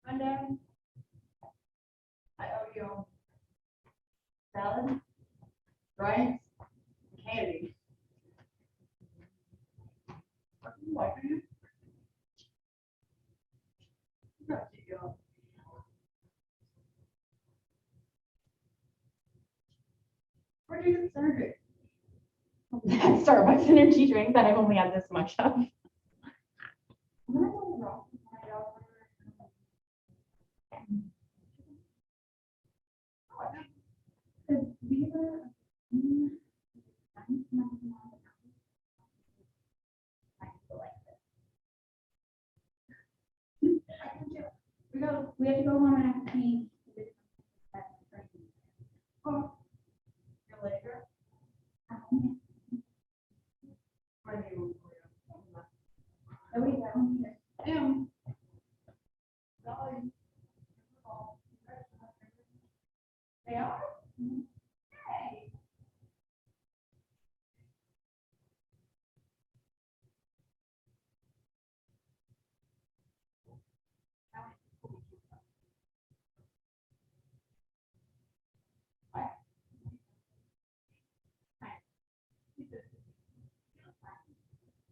Monday. I owe you salad, rice, candy. What do you? Where do you surgery? Starbucks energy drink that I've only had this much of. I'm gonna go wrong. Because we were. We have to go home and have to pee. Oh, you're later. Where do you? Oh, we go. Damn. Golly. They are? Hey.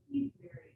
He's very.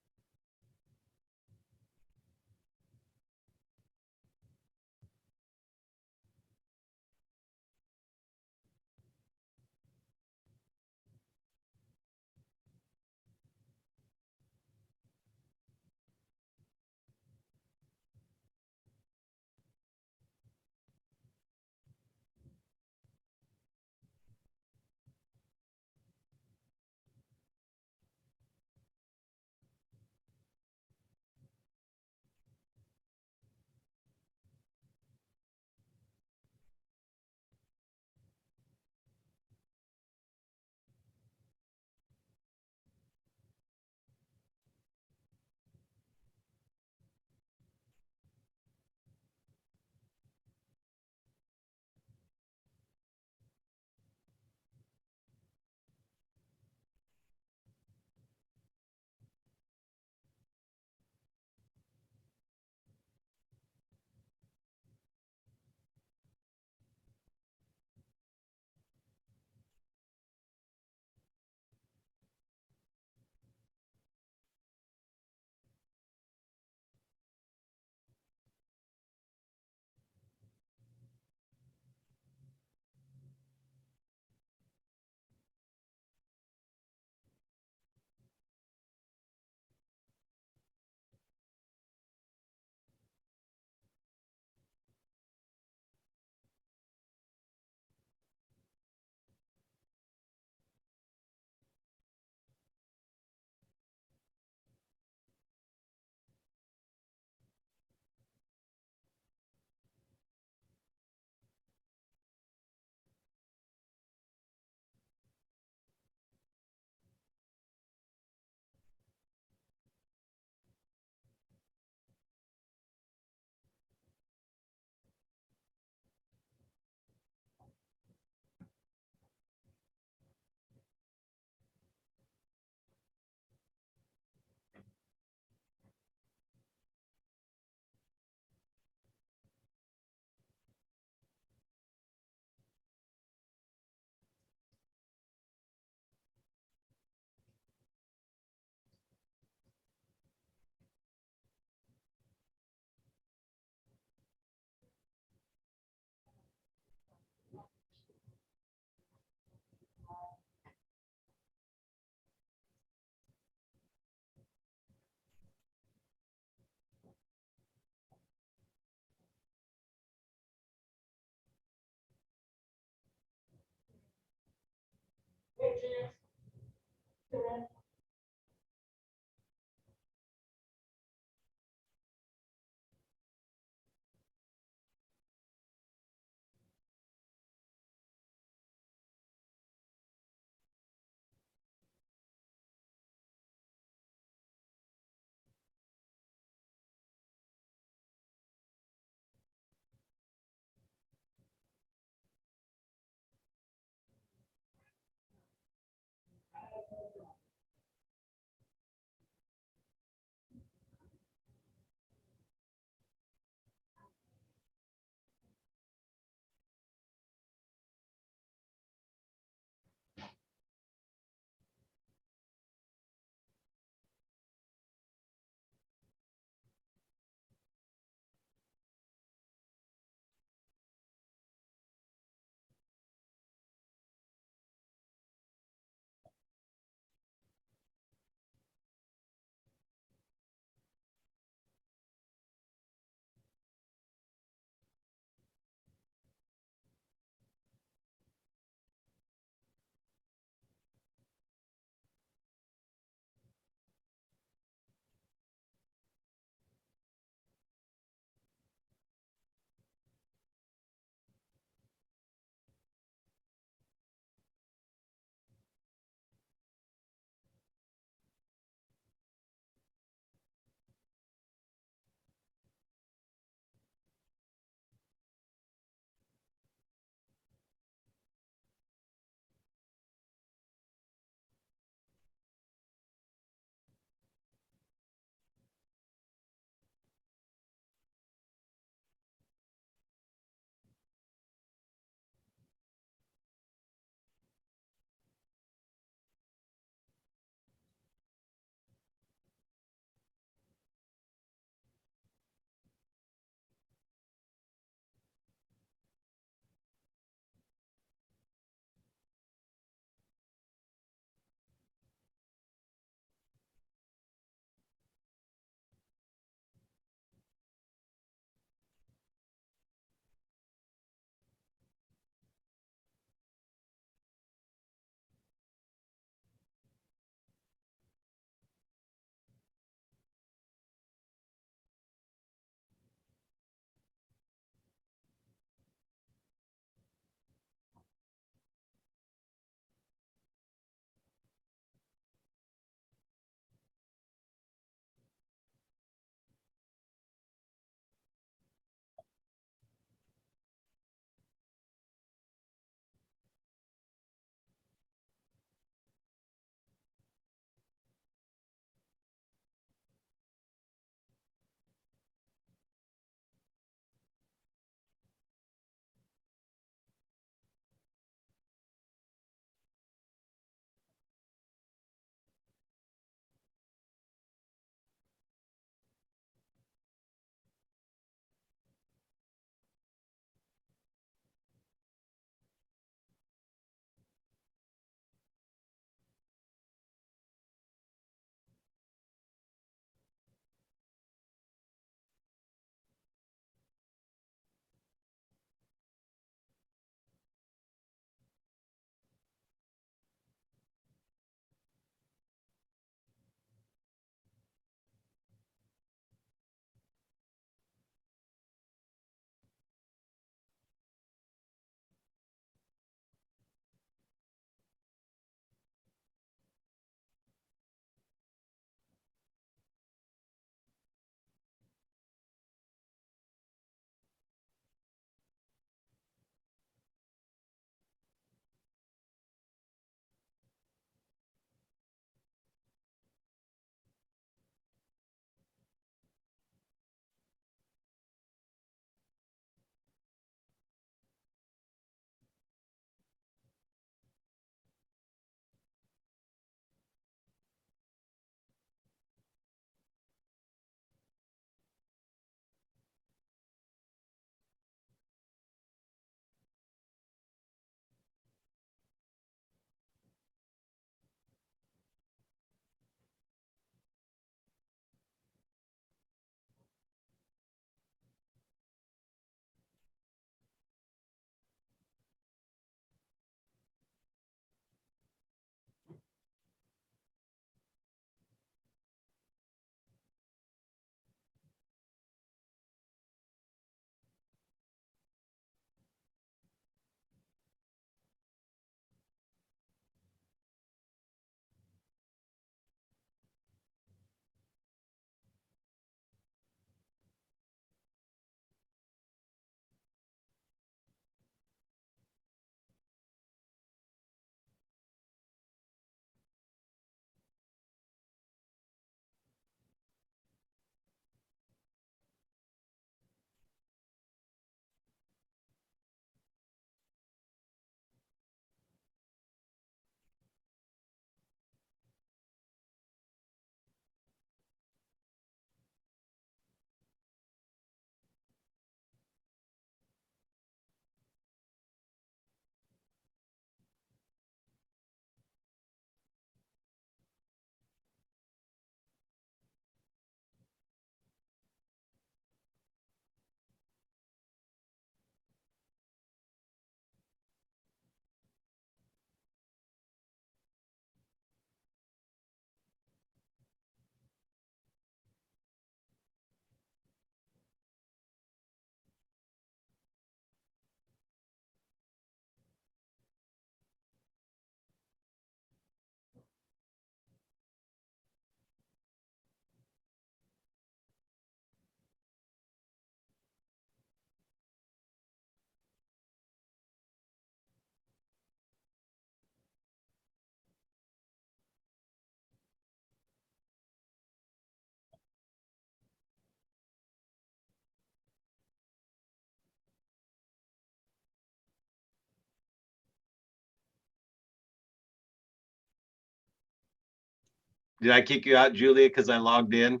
Did I kick you out, Julia, because I logged in?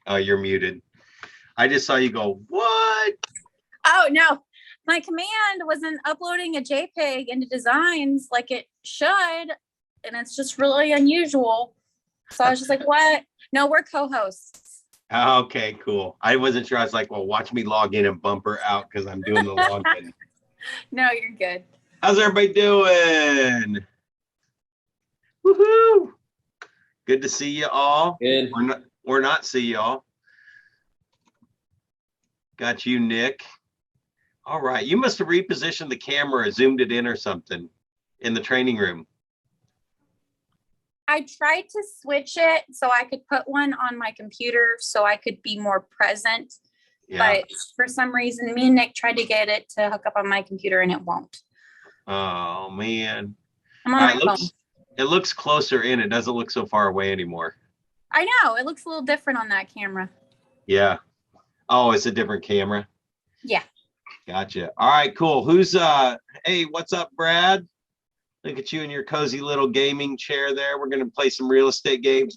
Oh, you're muted. I just saw you go, what? Oh, no. My command wasn't uploading a JPEG into Designs like it should. And it's just really unusual. So I was just like, what? No, we're co-hosts. Okay, cool. I wasn't sure. I was like, well, watch me log in and bump her out because I'm doing the login. No, you're good. How's everybody doing? Woohoo! Good to see you all. Good. Or not see y'all. Got you, Nick. All right. You must have repositioned the camera, zoomed it in or something in the training room. I tried to switch it so I could put one on my computer so I could be more present. Yeah. But for some reason, me and Nick tried to get it to hook up on my computer and it won't. Oh, man. I'm on my phone. It looks closer in. It doesn't look so far away anymore. I know. It looks a little different on that camera. Yeah. Oh, it's a different camera. Yeah. Gotcha. All right, cool. Who's hey, what's up, Brad? Look at you in your cozy little gaming chair there. We're gonna play some real estate games.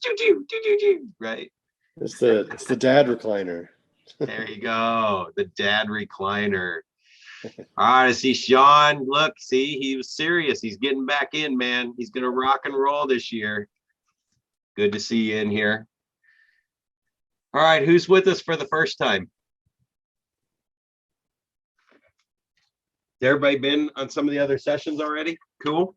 Right. It's the dad recliner. There you go. The dad recliner. All right, I see Sean. Look, see, he was serious. He's getting back in, man. He's gonna rock and roll this year. Good to see you in here. All right, who's with us for the first time? Everybody been on some of the other sessions already? Cool.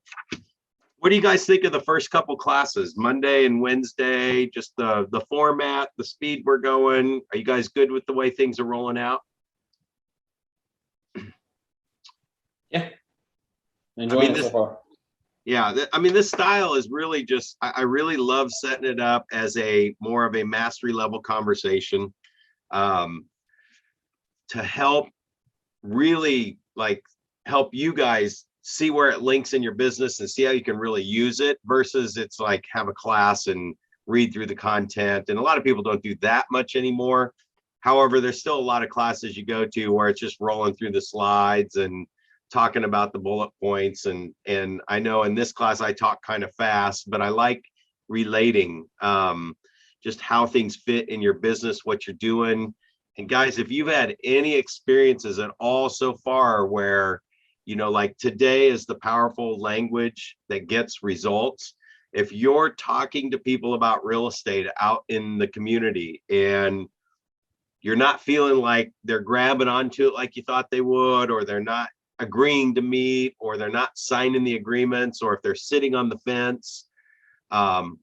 What do you guys think of the first couple classes, Monday and Wednesday? Just the format, the speed we're going. Are you guys good with the way things are rolling out? Yeah. Enjoying it so far. Yeah, I mean, this style is really just, I really love setting it up as a more of a mastery level conversation to help really help you guys see where it links in your business and see how you can really use it versus it's like have a class and read through the content. And a lot of people don't do that much anymore. However, there's still a lot of classes you go to where it's just rolling through the slides and talking about the bullet points. And I know in this class, I talk kind of fast, but I like relating just how things fit in your business, what you're doing. And guys, if you've had any experiences at all so far where, you know, like today is the powerful language that gets results. If you're talking to people about real estate out in the community and you're not feeling like they're grabbing onto it like you thought they would, or they're not agreeing to meet, or they're not signing the agreements, or if they're sitting on the fence,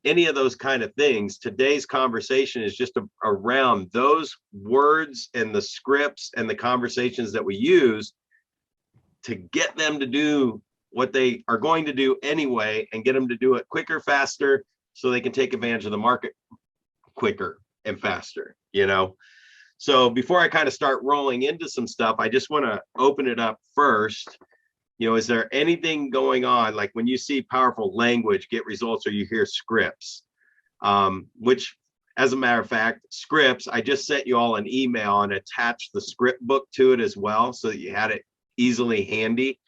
any of those kind of things, today's conversation is just around those words and the scripts and the conversations that we use to get them to do what they are going to do anyway and get them to do it quicker, faster, so they can take advantage of the market quicker and faster, you know? So before I kind of start rolling into some stuff, I just want to open it up first. You know, is there anything going on, like when you see powerful language get results, or you hear scripts, which, as a matter of fact, scripts, I just sent you all an email and attached the script book to it as well, so that you had it easily handy.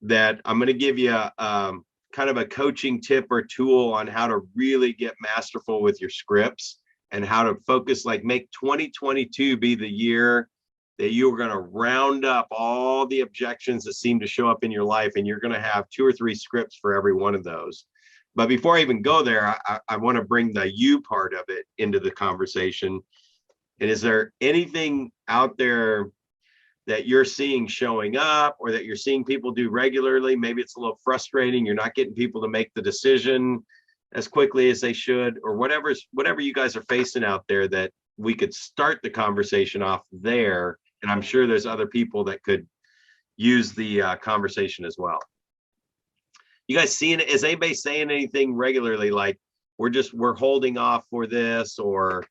That I'm going to give you kind of a coaching tip or tool on how to really get masterful with your scripts and how to focus, like make 2022 be the year that you're going to round up all the objections that seem to show up in your life, and you're going to have 2 or 3 scripts for every one of those. But before I even go there, I want to bring the you part of it into the conversation. And is there anything out there that you're seeing showing up, or that you're seeing people do regularly? Maybe it's a little frustrating. You're not getting people to make the decision as quickly as they should, or whatever you guys are facing out there, that we could start the conversation off there. And I'm sure there's other people that could use the conversation as well. You guys seeing it? Is anybody saying anything regularly like we're holding off for this, or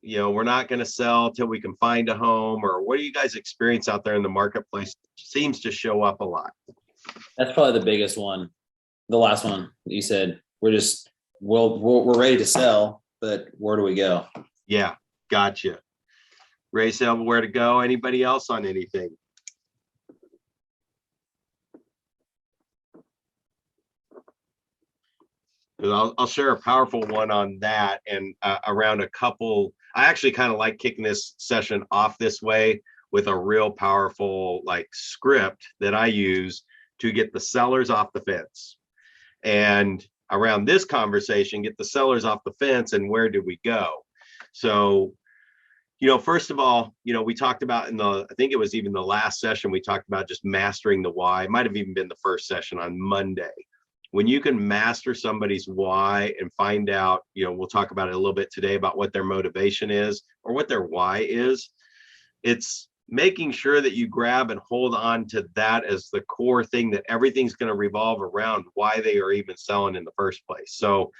you know, we're not going to sell till we can find a home? Or what do you guys experience out there in the marketplace? Seems to show up a lot. That's probably the biggest one. The last one that you said, we're ready to sell, but where do we go? Yeah, gotcha. Ready to sell, where to go? Anybody else on anything? 'Cause I'll share a powerful one on that and around a couple. I actually kind of like kicking this session off this way with a real powerful like script that I use to get the sellers off the fence. And around this conversation, get the sellers off the fence and where do we go? So, first of all, we talked about I think it was even the last session, we talked about just mastering the why. It might have even been the first session on Monday. When you can master somebody's why and find out, we'll talk about it a little bit today about what their motivation is or what their why is. It's making sure that you grab and hold on to that as the core thing, that everything's going to revolve around why they are even selling in the first place. So,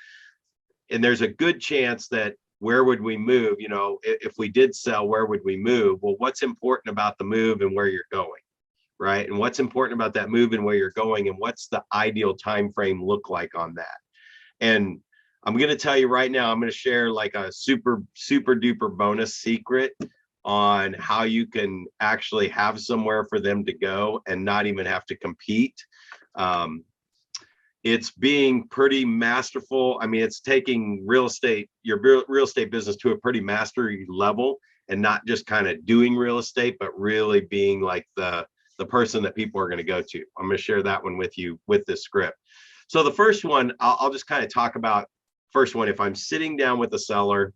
and there's a good chance that where would we move? If we did sell, where would we move? Well, what's important about the move and where you're going? Right? And what's important about that move and where you're going, and what's the ideal time frame look like on that? And I'm going to tell you right now, I'm going to share like a super duper bonus secret on how you can actually have somewhere for them to go and not even have to compete. It's being pretty masterful. I mean, it's taking your real estate business to a pretty mastery level, and not just kind of doing real estate, but really being like the person that people are going to go to. I'm going to share that one with you with this script. So the first one, I'll just kind of talk about first one. If I'm sitting down with a seller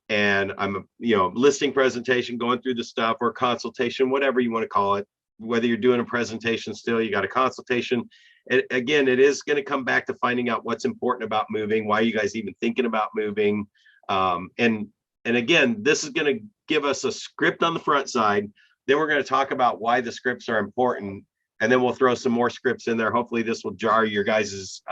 and I'm, listing presentation, going through the stuff, or consultation, whatever you want to call it, whether you're doing a presentation still, you got a consultation. Again, it is going to come back to finding out what's important about moving, why are you guys even thinking about moving. And again, this is going to give us a script on the front side. Then we're going to talk about why the scripts are important, and then we'll throw some more scripts in there. Hopefully this will jar your guys's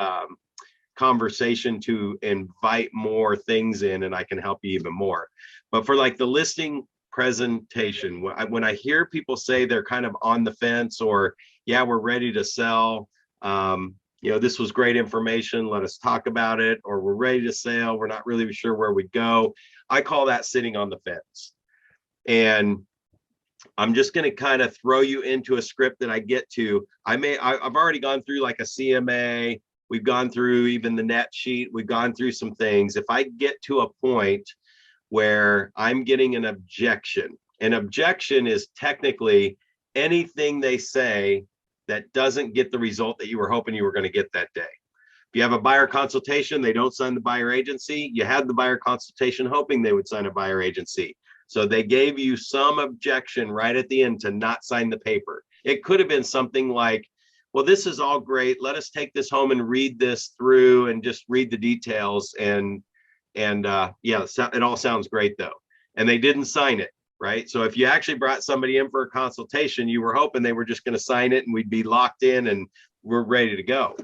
conversation to invite more things in, and I can help you even more. But for like the listing presentation, when I hear people say they're kind of on the fence, or yeah, we're ready to sell, this was great information, let us talk about it, or we're ready to sell, we're not really sure where we go, I call that sitting on the fence. And I'm just going to kind of throw you into a script that I get to. I've already gone through like a CMA. We've gone through even the net sheet. We've gone through some things. If I get to a point where I'm getting an objection is technically anything they say that doesn't get the result that you were hoping you were going to get that day. If you have a buyer consultation, they don't sign the buyer agency. You had the buyer consultation hoping they would sign a buyer agency. So they gave you some objection right at the end to not sign the paper. It could have been something like, well, this is all great. Let us take this home and read this through and just read the details. And yeah, it all sounds great though. And they didn't sign it, right? So if you actually brought somebody in for a consultation, you were hoping they were just going to sign it and we'd be locked in and we're ready to go.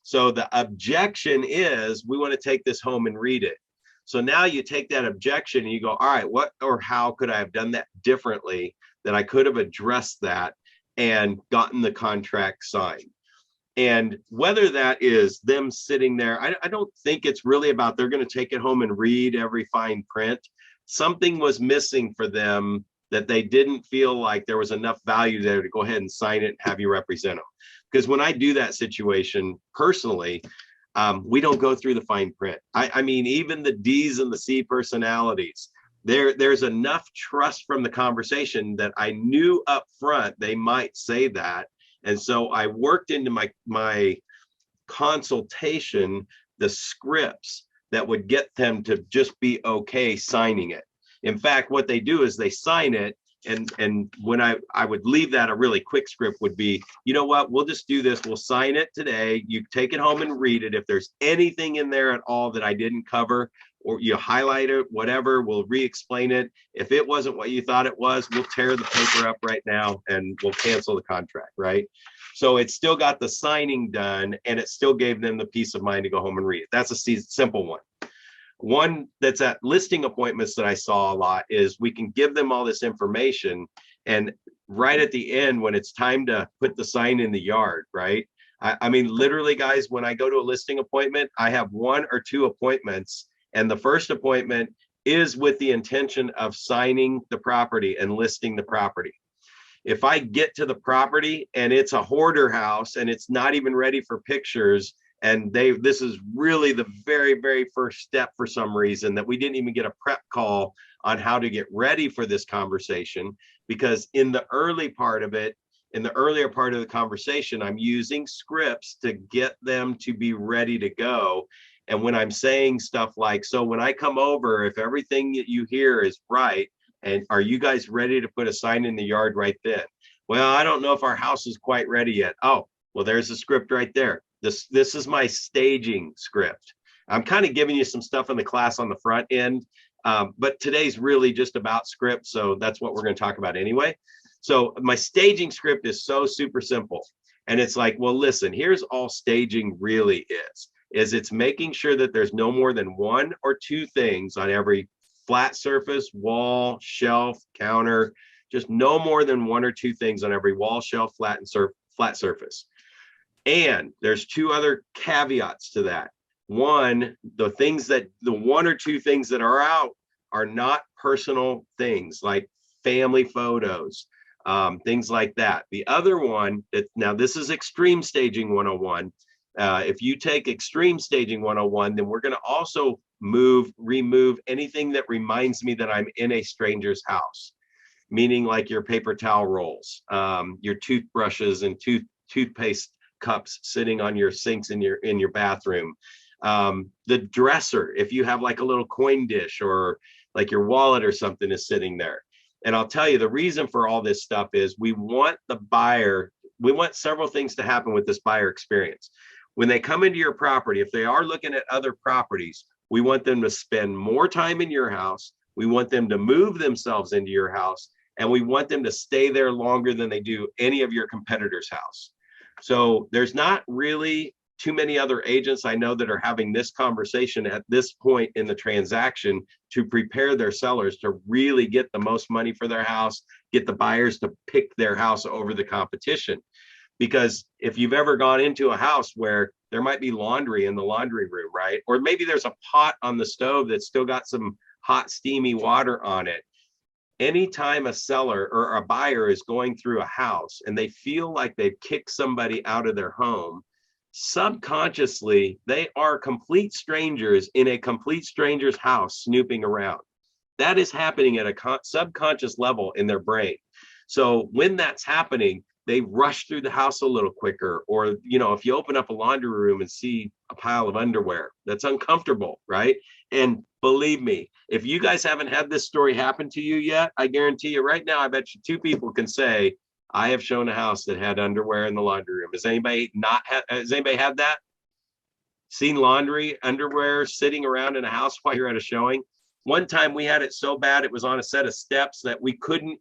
So the objection is, we want to take this home and read it. So now you take that objection and you go, all right, what or how could I have done that differently, that I could have addressed that and gotten the contract signed? And whether that is them sitting there, I don't think it's really about they're going to take it home and read every fine print. Something was missing for them, that they didn't feel like there was enough value there to go ahead and sign it and have you represent them. Because when I do that situation personally, we don't go through the fine print. I mean, even the D's and the C personalities, there's enough trust from the conversation that I knew up front they might say that. And so I worked into my consultation the scripts that would get them to just be okay signing it. In fact, what they do is they sign it. And when I would leave that, a really quick script would be, you know what, we'll just do this. We'll sign it today. You take it home and read it. If there's anything in there at all that I didn't cover, or you highlight it, whatever, we'll re-explain it. If it wasn't what you thought it was, we'll tear the paper up right now and we'll cancel the contract, right? So it still got the signing done, and it still gave them the peace of mind to go home and read it. That's a simple one. One that's at listing appointments that I saw a lot is we can give them all this information, and right at the end, when it's time to put the sign in the yard, right? I mean, literally, guys, when I go to a listing appointment, I have 1 or 2 appointments, and the first appointment is with the intention of signing the property and listing the property. If I get to the property and it's a hoarder house and it's not even ready for pictures, And this is really the very, very first step for some reason, that we didn't even get a prep call on how to get ready for this conversation, because in the earlier part of the conversation, I'm using scripts to get them to be ready to go. And when I'm saying stuff like, so when I come over, if everything that you hear is right, and are you guys ready to put a sign in the yard right then? Well, I don't know if our house is quite ready yet. Oh, well, there's a script right there. This is my staging script. I'm kind of giving you some stuff in the class on the front end, but today's really just about script. So that's what we're going to talk about anyway. So my staging script is so super simple. And it's like, well, listen, here's all staging really is it's making sure that there's no more than one or two things on every flat surface, wall, shelf, counter, just no more than one or two things on every wall, shelf, flat surface. And there's two other caveats to that. One, the one or two things that are out are not personal things like family photos, things like that. The other one, now this is extreme staging 101. If you take extreme staging 101, then we're going to also remove anything that reminds me that I'm in a stranger's house, meaning like your paper towel rolls, your toothbrushes and toothpaste cups sitting on your sinks in your bathroom, the dresser, if you have like a little coin dish or like your wallet or something is sitting there. And I'll tell you, the reason for all this stuff is we want several things to happen with this buyer experience. When they come into your property, if they are looking at other properties, we want them to spend more time in your house. We want them to move themselves into your house, and we want them to stay there longer than they do any of your competitors' house. So there's not really too many other agents I know that are having this conversation at this point in the transaction to prepare their sellers to really get the most money for their house, get the buyers to pick their house over the competition. Because if you've ever gone into a house where there might be laundry in the laundry room, right? Or maybe there's a pot on the stove that's still got some hot, steamy water on it. Anytime a seller or a buyer is going through a house and they feel like they've kicked somebody out of their home, subconsciously, they are complete strangers in a complete stranger's house snooping around. That is happening at a subconscious level in their brain. So when that's happening, they rush through the house a little quicker. Or, if you open up a laundry room and see a pile of underwear, that's uncomfortable, right? And believe me, if you guys haven't had this story happen to you yet, I guarantee you right now, I bet you two people can say, I have shown a house that had underwear in the laundry room. Has anybody had that? Seen underwear sitting around in a house while you're at a showing? One time we had it so bad, it was on a set of steps that we couldn't,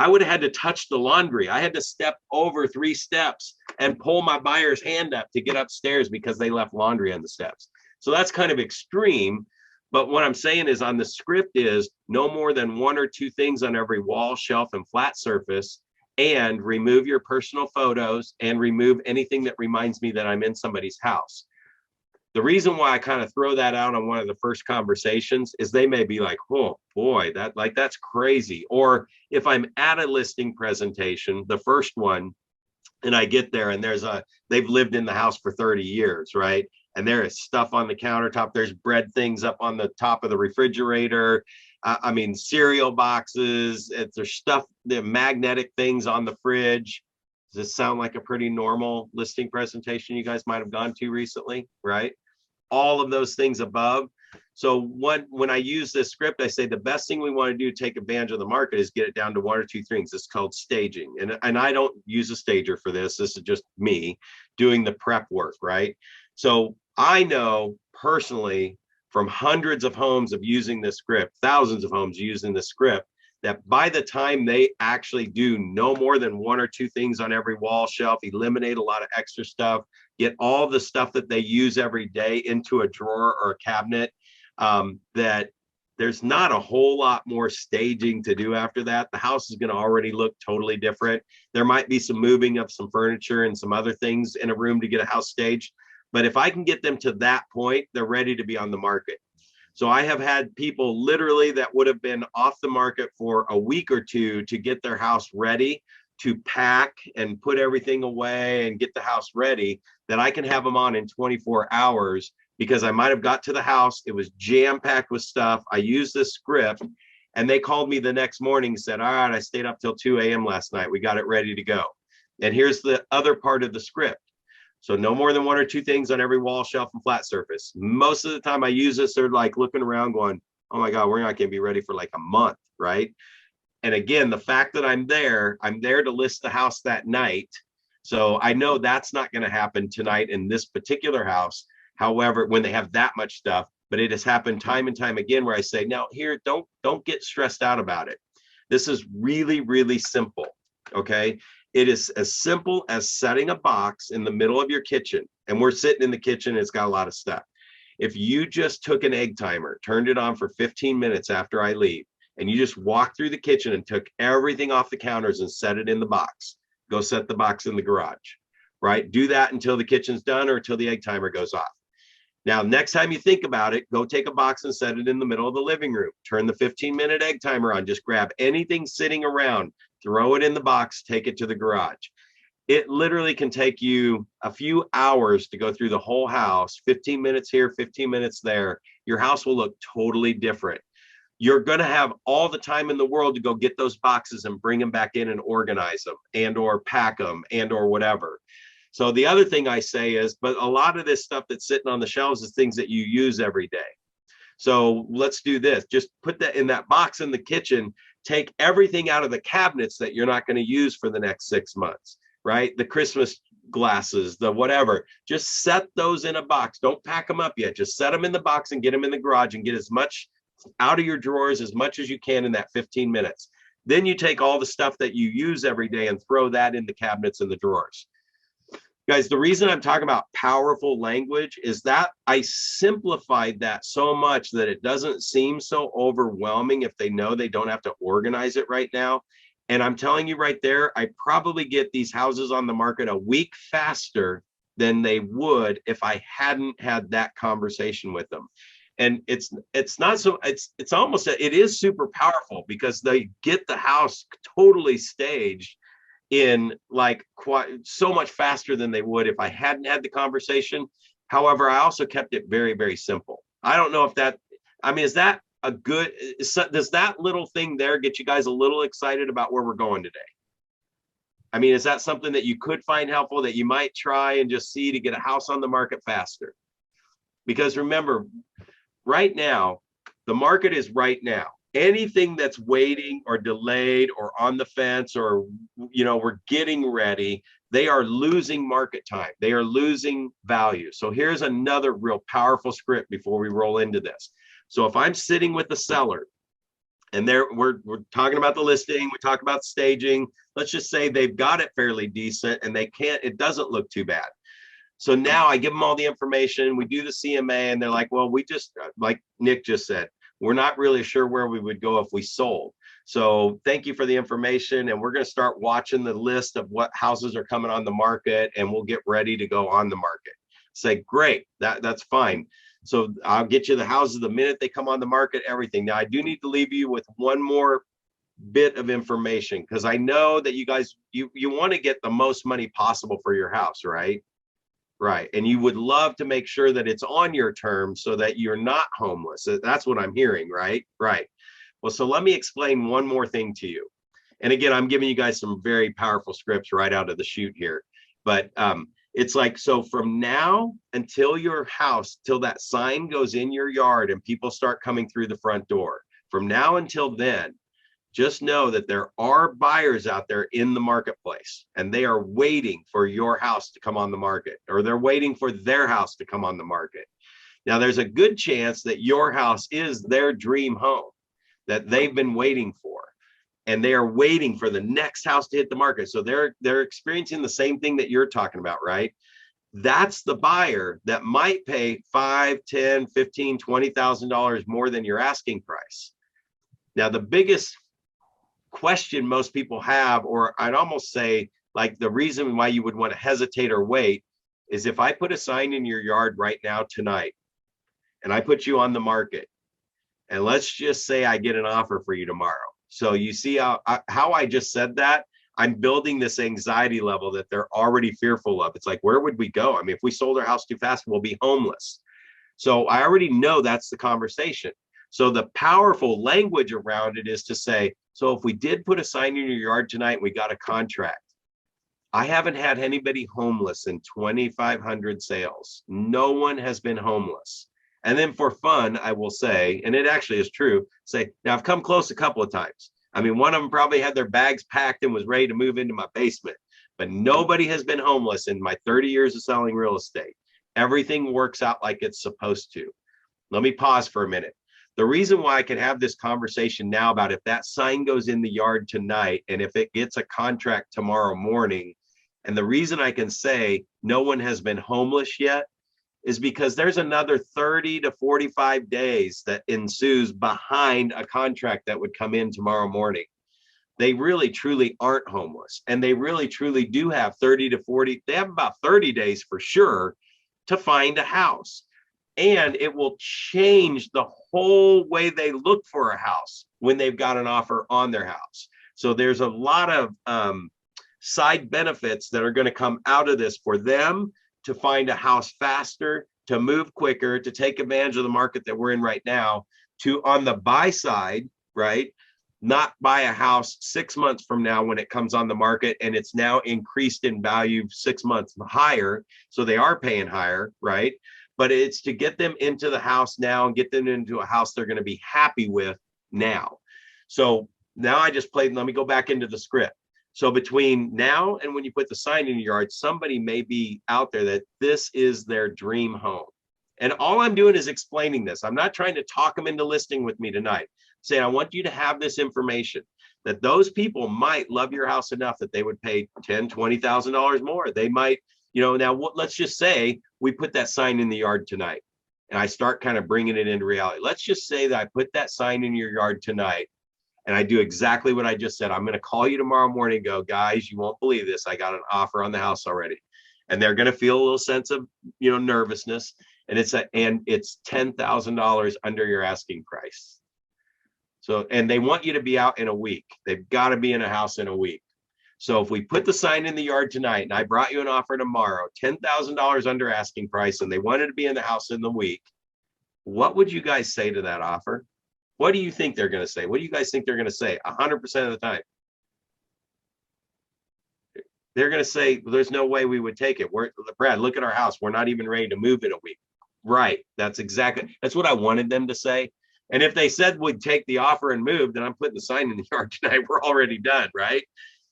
I would have had to touch the laundry. I had to step over 3 steps and pull my buyer's hand up to get upstairs because they left laundry on the steps. So that's kind of extreme. But what I'm saying is on the script is no more than 1 or 2 things on every wall, shelf, and flat surface, and remove your personal photos and remove anything that reminds me that I'm in somebody's house. The reason why I kind of throw that out on one of the first conversations is they may be like, oh boy, that's crazy. Or if I'm at a listing presentation, the first one, and I get there and they've lived in the house for 30 years, right? And there is stuff on the countertop. There's bread things up on the top of the refrigerator. Cereal boxes. There's stuff, the magnetic things on the fridge. Does this sound like a pretty normal listing presentation you guys might have gone to recently, right? All of those things above. So when I use this script, I say the best thing we want to do to take advantage of the market is get it down to 1 or 2 things. It's called staging. And I don't use a stager for this. This is just me doing the prep work, right? So I know personally from hundreds of homes of using this script, thousands of homes using the script, that by the time they actually do no more than 1 or 2 things on every wall, shelf, eliminate a lot of extra stuff, get all the stuff that they use every day into a drawer or a cabinet, that there's not a whole lot more staging to do after that. The house is going to already look totally different. There might be some moving of some furniture and some other things in a room to get a house staged. But if I can get them to that point, they're ready to be on the market. So I have had people literally that would have been off the market for a week or 2 to get their house ready to pack and put everything away and get the house ready, that I can have them on in 24 hours because I might have got to the house. It was jam packed with stuff. I used this script and they called me the next morning and said, all right, I stayed up till 2 a.m. last night. We got it ready to go. And here's the other part of the script. So no more than 1 or 2 things on every wall, shelf, and flat surface. Most of the time I use this, they're like looking around going, oh my God, we're not going to be ready for like a month, right? And again, the fact that I'm there to list the house that night. So I know that's not going to happen tonight in this particular house. However, when they have that much stuff, but it has happened time and time again where I say, now here, don't get stressed out about it. This is really, really simple. Okay. It is as simple as setting a box in the middle of your kitchen. And we're sitting in the kitchen. It's got a lot of stuff. If you just took an egg timer, turned it on for 15 minutes after I leave, and you just walked through the kitchen and took everything off the counters and set it in the box, go set the box in the garage, right? Do that until the kitchen's done or until the egg timer goes off. Now, next time you think about it, go take a box and set it in the middle of the living room. Turn the 15-minute egg timer on. Just grab anything sitting around, throw it in the box, take it to the garage. It literally can take you a few hours to go through the whole house, 15 minutes here, 15 minutes there. Your house will look totally different. You're going to have all the time in the world to go get those boxes and bring them back in and organize them and or pack them and or whatever. So the other thing I say is, but a lot of this stuff that's sitting on the shelves is things that you use every day. So let's do this. Just put that in that box in the kitchen. Take everything out of the cabinets that you're not going to use for the next 6 months, right? The Christmas glasses, the whatever. Just set those in a box. Don't pack them up yet. Just set them in the box and get them in the garage and get as much out of your drawers as much as you can in that 15 minutes. Then you take all the stuff that you use every day and throw that in the cabinets and the drawers. Guys, the reason I'm talking about powerful language is that I simplified that so much that it doesn't seem so overwhelming if they know they don't have to organize it right now. And I'm telling you right there, I probably get these houses on the market a week faster than they would if I hadn't had that conversation with them. And it's not so, it's almost, it is super powerful because they get the house totally staged in like quite so much faster than they would if I hadn't had the conversation. However, I also kept it very, very simple. I don't know if that, I mean, is that a good, does that little thing there get you guys a little excited about where we're going today? I mean, is that something that you could find helpful that you might try and just see to get a house on the market faster? Because remember, right now, the market is right now. Anything that's waiting or delayed or on the fence or, you know, we're getting ready, they are losing market time. They are losing value. So here's another real powerful script before we roll into this. So if I'm sitting with the seller and we're talking about the listing, we talk about staging, let's just say they've got it fairly decent and it doesn't look too bad. So now I give them all the information, we do the CMA and they're like, well, we just, like Nick just said, we're not really sure where we would go if we sold. So thank you for the information. And we're going to start watching the list of what houses are coming on the market and we'll get ready to go on the market. Say, great, that's fine. So I'll get you the houses the minute they come on the market, everything. Now I do need to leave you with one more bit of information because I know that you guys, you want to get the most money possible for your house, right? Right. And you would love to make sure that it's on your terms so that you're not homeless. That's what I'm hearing, right? Right. Well, so let me explain one more thing to you. And again, I'm giving you guys some very powerful scripts right out of the chute here. But it's like, so from now until your house, till that sign goes in your yard and people start coming through the front door, from now until then, just know that there are buyers out there in the marketplace and they are waiting for your house to come on the market or they're waiting for their house to come on the market. Now, there's a good chance that your house is their dream home that they've been waiting for and they are waiting for the next house to hit the market. So they're experiencing the same thing that you're talking about, right? That's the buyer that might pay $5,000, $10,000, $15,000, $20,000 more than your asking price. Now, the biggest question most people have, or I'd almost say like the reason why you would want to hesitate or wait is if I put a sign in your yard right now tonight and I put you on the market and let's just say I get an offer for you tomorrow. So you see how I just said that? I'm building this anxiety level that they're already fearful of. It's like, where would we go? I mean, if we sold our house too fast, we'll be homeless. So I already know that's the conversation. So the powerful language around it is to say, so if we did put a sign in your yard tonight and we got a contract, I haven't had anybody homeless in 2,500 sales. No one has been homeless. And then for fun, I will say, and it actually is true, say, now I've come close a couple of times. I mean, one of them probably had their bags packed and was ready to move into my basement, but nobody has been homeless in my 30 years of selling real estate. Everything works out like it's supposed to. Let me pause for a minute. The reason why I can have this conversation now about if that sign goes in the yard tonight and if it gets a contract tomorrow morning, and the reason I can say no one has been homeless yet is because there's another 30 to 45 days that ensues behind a contract that would come in tomorrow morning. They really truly aren't homeless, and they really truly do have 30 to 40, they have about 30 days for sure to find a house. And it will change the whole way they look for a house when they've got an offer on their house. So there's a lot of side benefits that are going to come out of this for them to find a house faster, to move quicker, to take advantage of the market that we're in right now, to on the buy side, right? Not buy a house 6 months from now when it comes on the market and it's now increased in value 6 months higher. So they are paying higher, right? But it's to get them into the house now and get them into a house they're going to be happy with now. So now I just played, let me go back into the script. So between now and when you put the sign in your yard, somebody may be out there that this is their dream home. And all I'm doing is explaining this. I'm not trying to talk them into listing with me tonight. Saying, I want you to have this information that those people might love your house enough that they would pay $10,000, $20,000 more. They might, you know, now let's just say we put that sign in the yard tonight and I start kind of bringing it into reality. Let's just say that I put that sign in your yard tonight and I do exactly what I just said. I'm going to call you tomorrow morning and go, guys, you won't believe this. I got an offer on the house already. And they're going to feel a little sense of, you know, nervousness. And it's $10,000 under your asking price. So, and they want you to be out in a week. They've got to be in a house in a week. So if we put the sign in the yard tonight and I brought you an offer tomorrow, $10,000 under asking price, and they wanted to be in the house in the week, what would you guys say to that offer? What do you think they're going to say? What do you guys think they're going to say 100% of the time? They're going to say, well, there's no way we would take it. Brad, look at our house. We're not even ready to move in a week. Right. That's what I wanted them to say. And if they said we'd take the offer and move, then I'm putting the sign in the yard tonight. We're already done. Right.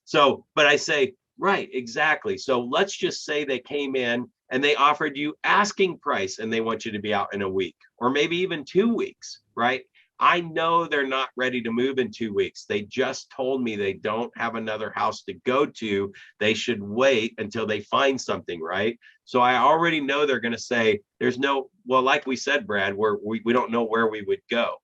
So, but I say, right, exactly. So let's just say they came in and they offered you asking price and they want you to be out in a week or maybe even 2 weeks. Right. I know they're not ready to move in 2 weeks. They just told me they don't have another house to go to. They should wait until they find something, right? So I already know they're going to say, there's no, well, like we said, Brad, we don't know where we would go.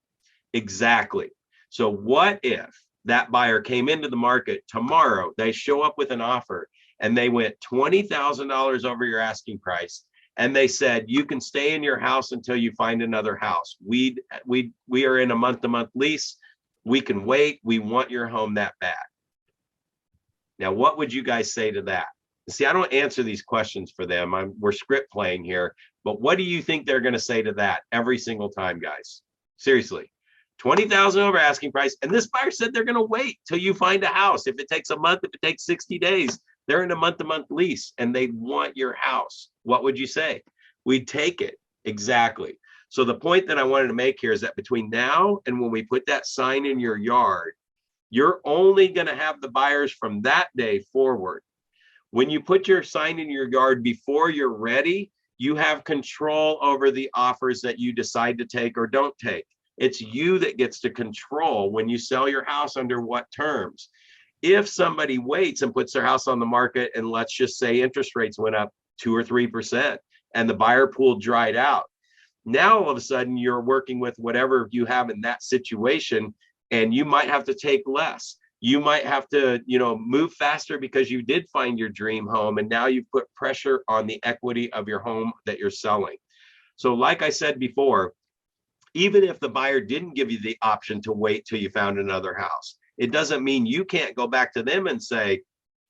Exactly. So what if that buyer came into the market tomorrow, they show up with an offer and they went $20,000 over your asking price. And they said, you can stay in your house until you find another house. We are in a month-to-month lease. We can wait. We want your home that bad. Now, what would you guys say to that? See, I don't answer these questions for them. We're script playing here. But what do you think they're going to say to that every single time, guys? Seriously, $20,000 over asking price. And this buyer said they're going to wait till you find a house. If it takes a month, if it takes 60 days, they're in a month-to-month lease and they want your house. What would you say? We'd take it. Exactly. So the point that I wanted to make here is that between now and when we put that sign in your yard, you're only going to have the buyers from that day forward. When you put your sign in your yard before you're ready, you have control over the offers that you decide to take or don't take. It's you that gets to control when you sell your house under what terms. If somebody waits and puts their house on the market and let's just say interest rates went up 2 or 3% and the buyer pool dried out, now all of a sudden you're working with whatever you have in that situation and you might have to take less. You might have to, move faster because you did find your dream home and now you've put pressure on the equity of your home that you're selling. So like I said before, even if the buyer didn't give you the option to wait till you found another house, it doesn't mean you can't go back to them and say,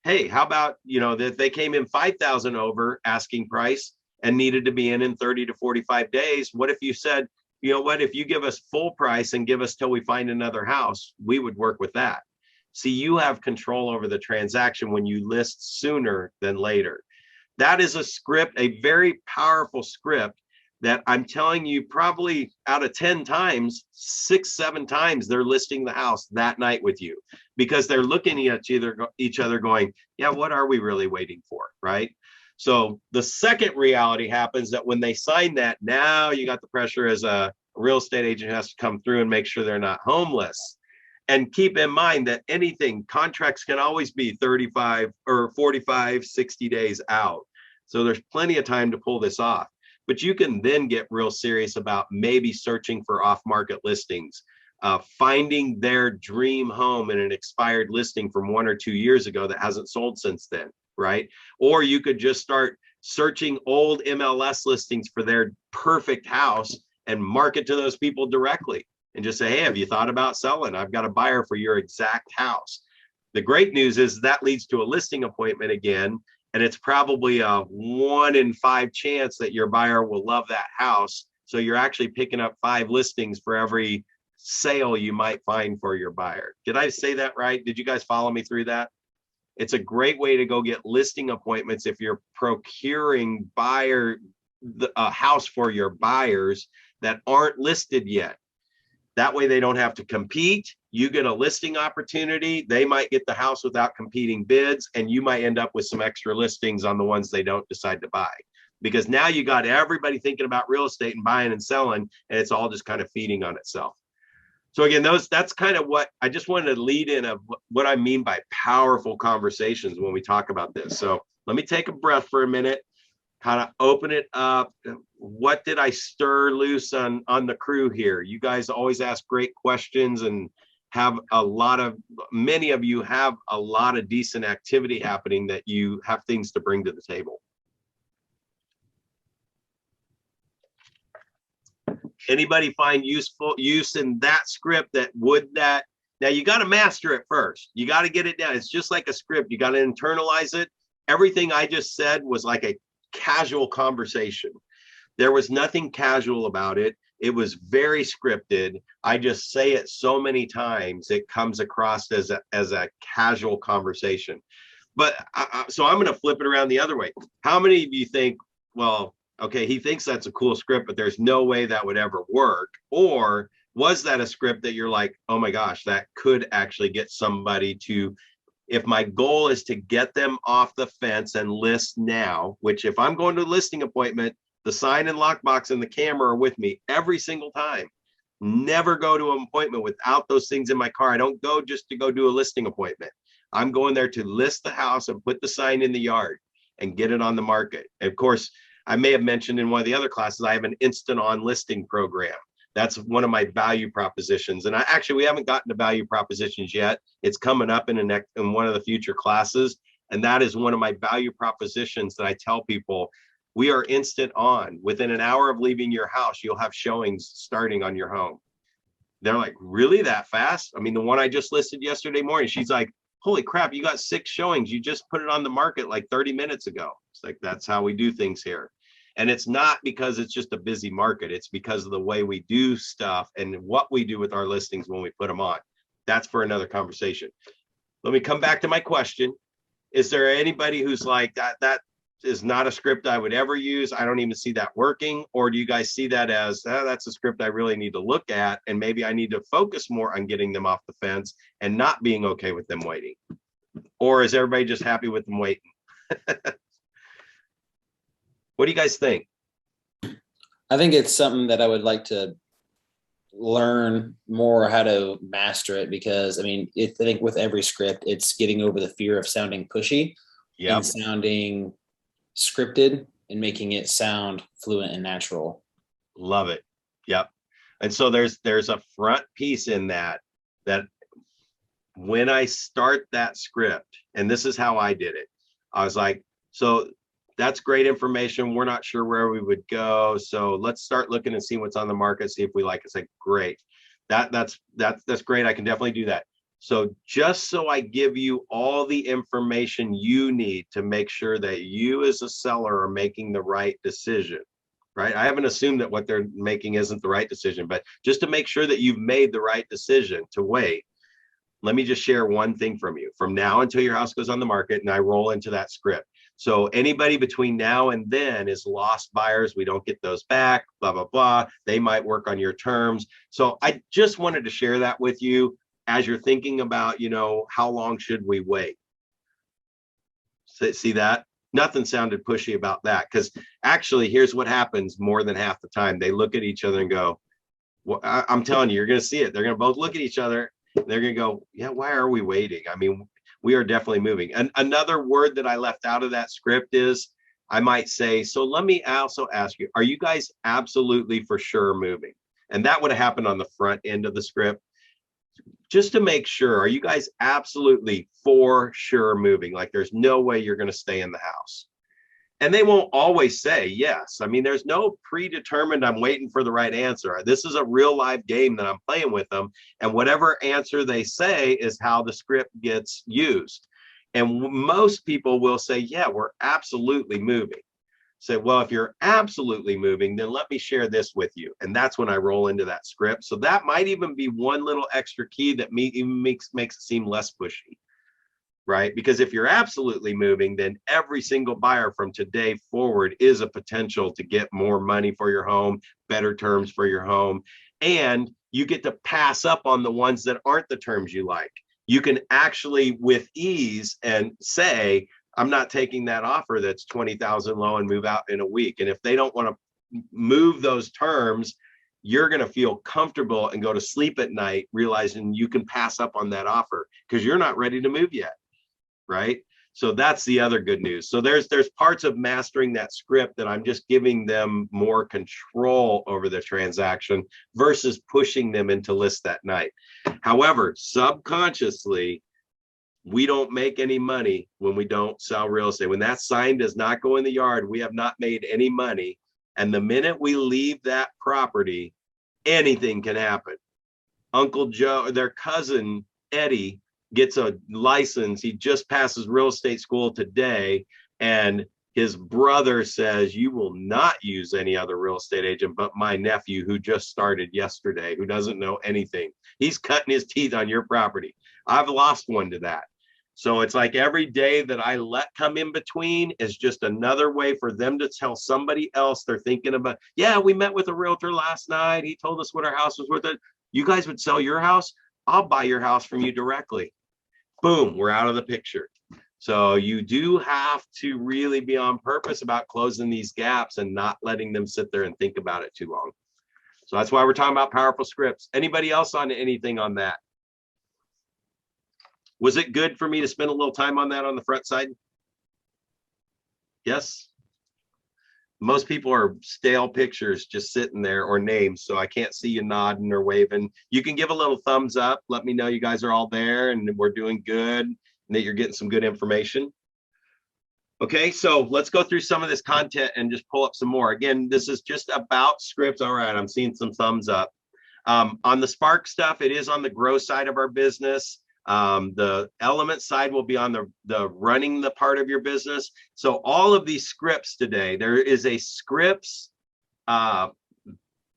hey, how about, that they came in 5,000 over asking price and needed to be in 30 to 45 days. What if you said, you know what, if you give us full price and give us till we find another house, we would work with that. See, you have control over the transaction when you list sooner than later. That is a script, a very powerful script that I'm telling you, probably out of 10 times, 6, 7 times, they're listing the house that night with you because they're looking at each other going, yeah, what are we really waiting for, right? So the second reality happens that when they sign that, now you got the pressure as a real estate agent has to come through and make sure they're not homeless. And keep in mind that contracts can always be 35 or 45, 60 days out. So there's plenty of time to pull this off. But you can then get real serious about maybe searching for off-market listings, finding their dream home in an expired listing from 1 or 2 years ago that hasn't sold since then, right? Or you could just start searching old MLS listings for their perfect house and market to those people directly and just say, hey, have you thought about selling? I've got a buyer for your exact house. The great news is that leads to a listing appointment again. And it's probably a 1 in 5 chance that your buyer will love that house. So you're actually picking up 5 listings for every sale you might find for your buyer. Did I say that right? Did you guys follow me through that? It's a great way to go get listing appointments if you're procuring a house for your buyers that aren't listed yet. That way they don't have to compete. You get a listing opportunity. They might get the house without competing bids, and you might end up with some extra listings on the ones they don't decide to buy. Because now you got everybody thinking about real estate and buying and selling, and it's all just kind of feeding on itself. So again, that's kind of what I just wanted to lead in of what I mean by powerful conversations when we talk about this. So let me take a breath for a minute, kind of open it up. What did I stir loose on the crew here? You guys always ask great questions and have many of you have a lot of decent activity happening that you have things to bring to the table. Anybody find use in that script now you got to master it first. You got to get it down. It's just like a script. You got to internalize it. Everything I just said was like a casual conversation. There was nothing casual about it. It was very scripted. I just say it so many times, it comes across as a casual conversation. But so I'm going to flip it around the other way. How many of you think, well, okay, he thinks that's a cool script, but there's no way that would ever work? Or was that a script that you're like, oh my gosh, that could actually get somebody to, if my goal is to get them off the fence and list now, which if I'm going to a listing appointment, the sign and lockbox and the camera are with me every single time. Never go to an appointment without those things in my car. I don't go just to go do a listing appointment. I'm going there to list the house and put the sign in the yard and get it on the market. And of course, I may have mentioned in one of the other classes, I have an instant on listing program. That's one of my value propositions. And we haven't gotten to value propositions yet. It's coming up in one of the future classes. And that is one of my value propositions that I tell people. We are instant on. Within an hour of leaving your house, you'll have showings starting on your home. They're like, really that fast? I mean, the one I just listed yesterday morning, she's like, holy crap, you got 6 showings. You just put it on the market like 30 minutes ago. It's like, that's how we do things here. And it's not because it's just a busy market. It's because of the way we do stuff and what we do with our listings when we put them on. That's for another conversation. Let me come back to my question. Is there anybody who's like, that is not a script I would ever use? I don't even see that working. Or do you guys see that as, that's a script I really need to look at, and maybe I need to focus more on getting them off the fence and not being okay with them waiting? Or is everybody just happy with them waiting? What do you guys think? I think it's something that I would like to learn more how to master it, because I mean, I think with every script, it's getting over the fear of sounding pushy and sounding scripted and making it sound fluent and natural. Love it. Yep. And so there's a front piece in that when I start that script, and this is how I did it. I was like, so that's great information. We're not sure where we would go. So let's start looking and see what's on the market, see if we like it. It's like, great. That's great. I can definitely do that. So just so I give you all the information you need to make sure that you as a seller are making the right decision, right? I haven't assumed that what they're making isn't the right decision, but just to make sure that you've made the right decision to wait, let me just share one thing from you. From now until your house goes on the market, and I roll into that script. So anybody between now and then is lost buyers. We don't get those back, blah, blah, blah. They might work on your terms. So I just wanted to share that with you as you're thinking about, how long should we wait? See that? Nothing sounded pushy about that, because actually here's what happens more than half the time. They look at each other and go, well, I'm telling you, you're going to see it. They're going to both look at each other. They're going to go, yeah, why are we waiting? I mean, we are definitely moving. And another word that I left out of that script is, I might say, so let me also ask you, are you guys absolutely for sure moving? And that would have happened on the front end of the script. Just to make sure, are you guys absolutely for sure moving? Like there's no way you're going to stay in the house. And they won't always say yes. I mean, there's no predetermined, I'm waiting for the right answer. This is a real live game that I'm playing with them. And whatever answer they say is how the script gets used. And most people will say, yeah, we're absolutely moving. Say, well, if you're absolutely moving, then let me share this with you. And that's when I roll into that script. So that might even be one little extra key that even makes it seem less pushy. Right? Because if you're absolutely moving, then every single buyer from today forward is a potential to get more money for your home, better terms for your home. And you get to pass up on the ones that aren't the terms you like. You can actually with ease and say, I'm not taking that offer that's 20,000 low and move out in a week. And if they don't want to move those terms, you're going to feel comfortable and go to sleep at night realizing you can pass up on that offer because you're not ready to move yet. Right? So that's the other good news. So there's parts of mastering that script that I'm just giving them more control over the transaction versus pushing them into list that night. However, subconsciously, we don't make any money when we don't sell real estate. When that sign does not go in the yard, we have not made any money. And the minute we leave that property, anything can happen. Uncle Joe, their cousin, Eddie, gets a license. He just passes real estate school today. And his brother says, you will not use any other real estate agent but my nephew who just started yesterday, who doesn't know anything. He's cutting his teeth on your property. I've lost one to that. So it's like every day that I let come in between is just another way for them to tell somebody else they're thinking about. Yeah, we met with a realtor last night. He told us what our house was worth. You guys would sell your house? I'll buy your house from you directly. Boom, we're out of the picture. So you do have to really be on purpose about closing these gaps and not letting them sit there and think about it too long. So that's why we're talking about powerful scripts. Anybody else on anything on that? Was it good for me to spend a little time on that on the front side? Yes. Most people are stale pictures just sitting there or names, so I can't see you nodding or waving. You can give a little thumbs up. Let me know you guys are all there and we're doing good and that you're getting some good information. Okay, so let's go through some of this content and just pull up some more. Again, this is just about scripts. All right, I'm seeing some thumbs up. On the Spark stuff, it is on the growth side of our business. The element side will be on the running the part of your business. So all of these scripts today, there is a scripts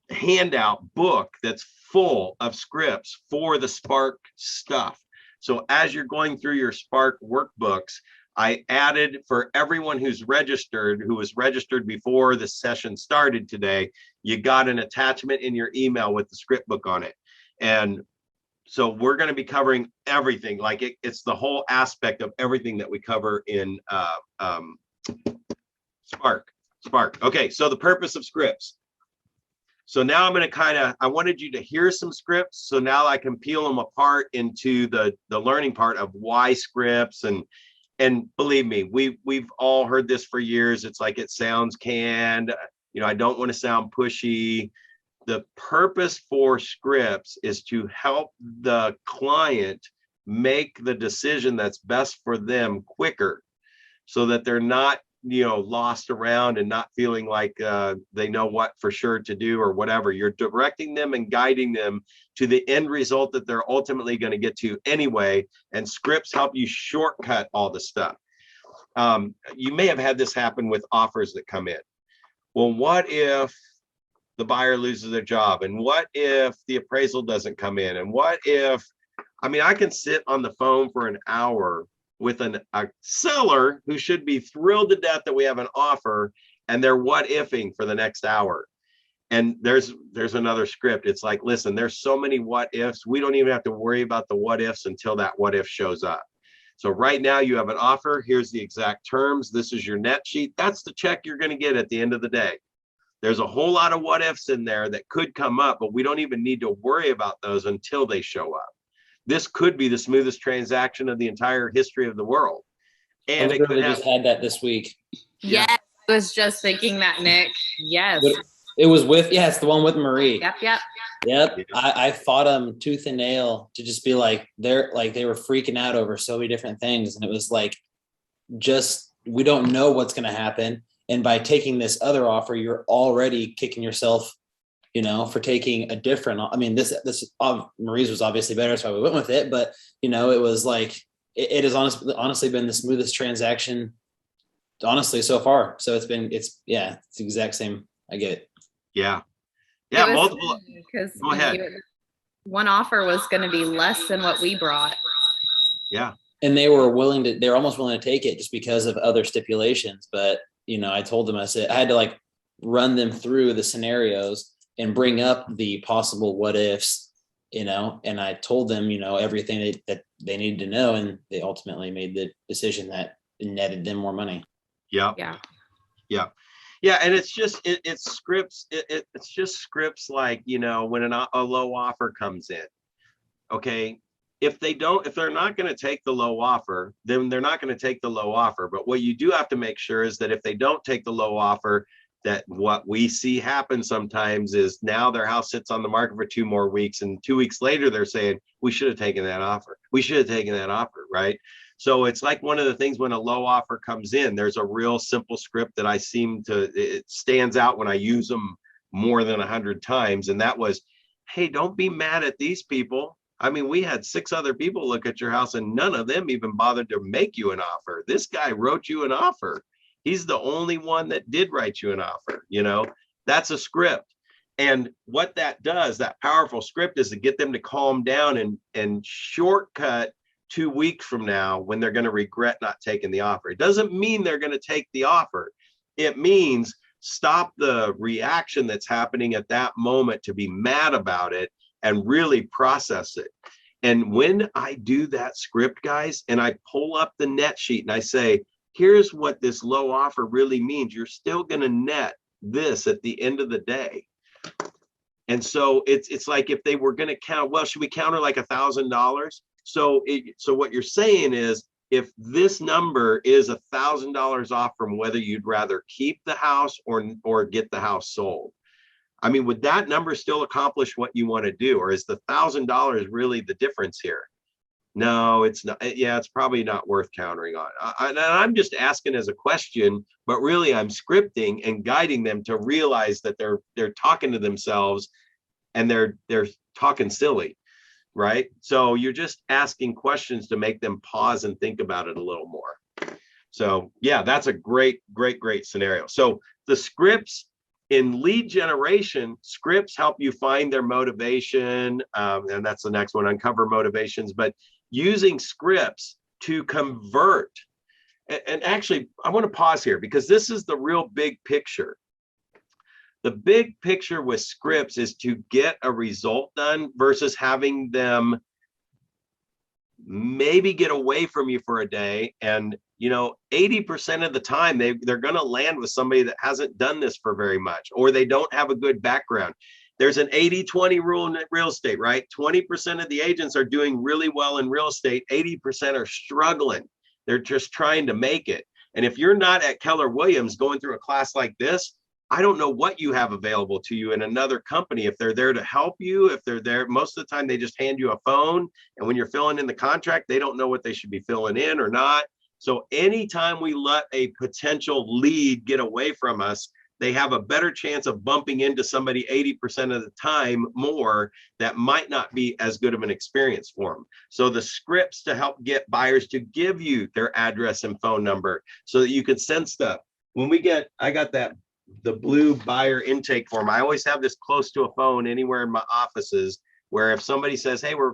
handout book that's full of scripts for the Spark stuff. So as you're going through your Spark workbooks, I added for everyone who was registered before the session started today, you got an attachment in your email with the script book on it. And so we're going to be covering everything. Like it's the whole aspect of everything that we cover in Spark. Okay, so the purpose of scripts. So now I'm going to I wanted you to hear some scripts. So now I can peel them apart into the learning part of why scripts. And believe me, we've all heard this for years. It's like it sounds canned. I don't want to sound pushy. The purpose for scripts is to help the client make the decision that's best for them quicker so that they're not lost around and not feeling like they know what for sure to do or whatever. You're directing them and guiding them to the end result that they're ultimately going to get to anyway. And scripts help you shortcut all the stuff. You may have had this happen with offers that come in. Well, what if the buyer loses their job? And what if the appraisal doesn't come in? And what if, I can sit on the phone for an hour with a seller who should be thrilled to death that we have an offer, and they're what ifing for the next hour. And there's another script. It's like, listen, there's so many what ifs. We don't even have to worry about the what ifs until that what if shows up. So right now you have an offer. Here's the exact terms. This is your net sheet. That's the check you're going to get at the end of the day. There's a whole lot of what ifs in there that could come up, but we don't even need to worry about those until they show up. This could be the smoothest transaction of the entire history of the world. And it could just had that this week. Yes, I was just thinking that, Nick. Yes. But it was it's the one with Marie. Yep. Yep. I fought them tooth and nail to just be like, they were freaking out over so many different things. And it was like, we don't know what's going to happen. And by taking this other offer, you're already kicking yourself, for taking a different, this Marie's was obviously better. So we went with it, but it was like, it has honestly been the smoothest transaction, honestly, so far. So it's the exact same. I get it. Yeah. Multiple. Because go ahead. One offer was going to be less than what we brought. Yeah. And they were almost willing to take it just because of other stipulations. But, I told them, I said, I had to run them through the scenarios and bring up the possible what ifs, and I told them, everything that they needed to know. And they ultimately made the decision that netted them more money. Yeah. And it's just, it's scripts. It's just scripts like, when a low offer comes in, okay. If they're not going to take the low offer, then they're not going to take the low offer. But what you do have to make sure is that if they don't take the low offer, that what we see happen sometimes is now their house sits on the market for 2 more weeks. And 2 weeks later, they're saying, we should have taken that offer. We should have taken that offer, right? So it's like one of the things when a low offer comes in, there's a real simple script that it stands out when I use them more than 100 times. And that was, hey, don't be mad at these people. We had 6 other people look at your house and none of them even bothered to make you an offer. This guy wrote you an offer. He's the only one that did write you an offer. That's a script. And what that does, that powerful script, is to get them to calm down and shortcut 2 weeks from now when they're going to regret not taking the offer. It doesn't mean they're going to take the offer. It means stop the reaction that's happening at that moment to be mad about it and really process it. And when I do that script, guys, and I pull up the net sheet and I say, here's what this low offer really means, you're still going to net this at the end of the day. And so it's like if they were going to count, well, should we counter like $1,000? So what you're saying is, if this number is $1,000 off from whether you'd rather keep the house or get the house sold, would that number still accomplish what you want to do? Or is the $1,000 really the difference here? No, it's not. Yeah, it's probably not worth countering on. I'm just asking as a question, but really I'm scripting and guiding them to realize that they're talking to themselves and they're talking silly, right? So you're just asking questions to make them pause and think about it a little more. So yeah, that's a great scenario. So the scripts in lead generation, scripts help you find their motivation. And that's the next one, uncover motivations, but using scripts to convert. And actually, I want to pause here because this is the real big picture. The big picture with scripts is to get a result done versus having them maybe get away from you for a day. And 80% of the time they're going to land with somebody that hasn't done this for very much, or they don't have a good background. There's an 80-20 rule in real estate, right? 20% of the agents are doing really well in real estate. 80% are struggling. They're just trying to make it. And if you're not at Keller Williams going through a class like this, I don't know what you have available to you in another company. If they're there to help you, if they're there, most of the time they just hand you a phone. And when you're filling in the contract, they don't know what they should be filling in or not. So anytime we let a potential lead get away from us, they have a better chance of bumping into somebody 80% of the time more that might not be as good of an experience for them. So the scripts to help get buyers to give you their address and phone number so that you can send stuff. When I got the blue buyer intake form. I always have this close to a phone anywhere in my offices, where if somebody says, hey, we're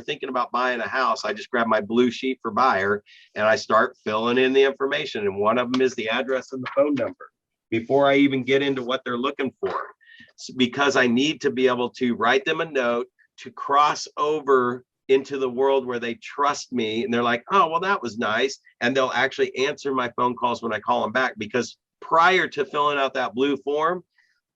thinking about buying a house, I just grab my blue sheet for buyer and I start filling in the information. And one of them is the address and the phone number before I even get into what they're looking for, because I need to be able to write them a note to cross over into the world where they trust me. And they're like, oh, well, that was nice. And they'll actually answer my phone calls when I call them back, because prior to filling out that blue form,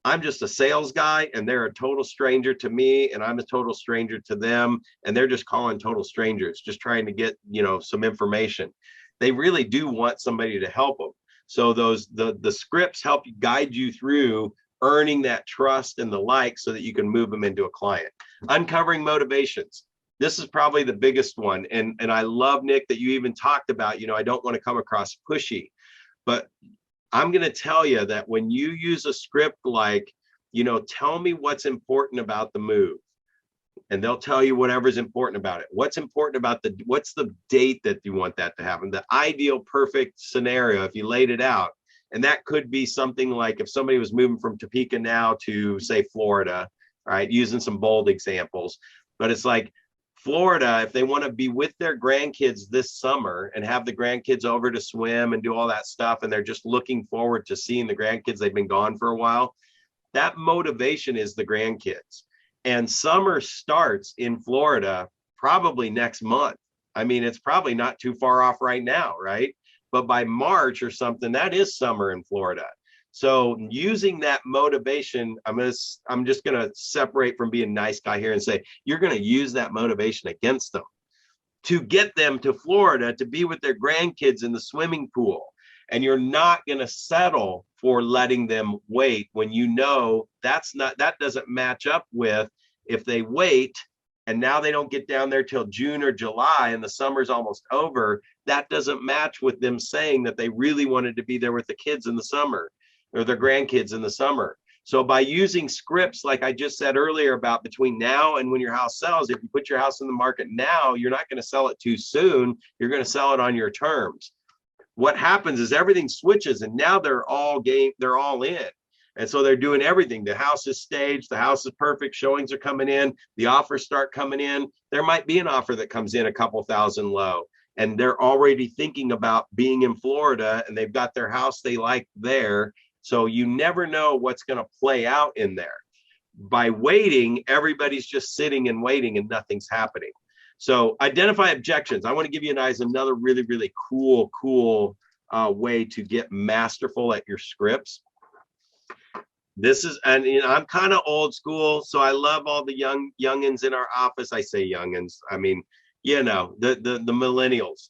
I'm just a sales guy and they're a total stranger to me and I'm a total stranger to them. And they're just calling total strangers, just trying to get, some information. They really do want somebody to help them. So the scripts help you guide you through earning that trust and the like so that you can move them into a client. Uncovering motivations. This is probably the biggest one. And I love, Nick, that you even talked about, I don't want to come across pushy, but I'm going to tell you that when you use a script like, tell me what's important about the move. And they'll tell you whatever's important about it. What's important about what's the date that you want that to happen? The ideal perfect scenario, if you laid it out. And that could be something like if somebody was moving from Topeka now to, say, Florida, right? Using some bold examples. But it's like Florida, if they want to be with their grandkids this summer and have the grandkids over to swim and do all that stuff, and they're just looking forward to seeing the grandkids, they've been gone for a while, that motivation is the grandkids. And summer starts in Florida probably next month. I mean, it's probably not too far off right now, right? But by March or something, that is summer in Florida. So using that motivation, I'm just going to separate from being a nice guy here and say, you're going to use that motivation against them to get them to Florida to be with their grandkids in the swimming pool. And you're not going to settle for letting them wait when that doesn't match up with if they wait and now they don't get down there till June or July and the summer's almost over. That doesn't match with them saying that they really wanted to be there with the kids in the summer or their grandkids in the summer. So by using scripts, like I just said earlier about between now and when your house sells, if you put your house in the market now, you're not going to sell it too soon. You're going to sell it on your terms. What happens is everything switches and now they're all in. And so they're doing everything. The house is staged. The house is perfect. Showings are coming in. The offers start coming in. There might be an offer that comes in a couple thousand low. And they're already thinking about being in Florida and they've got their house they like there. So you never know what's going to play out in there. By waiting, everybody's just sitting and waiting and nothing's happening. So identify objections. I want to give you guys another really, really cool way to get masterful at your scripts. I'm kind of old school, so I love all the youngins in our office. I say youngins. I mean, the millennials.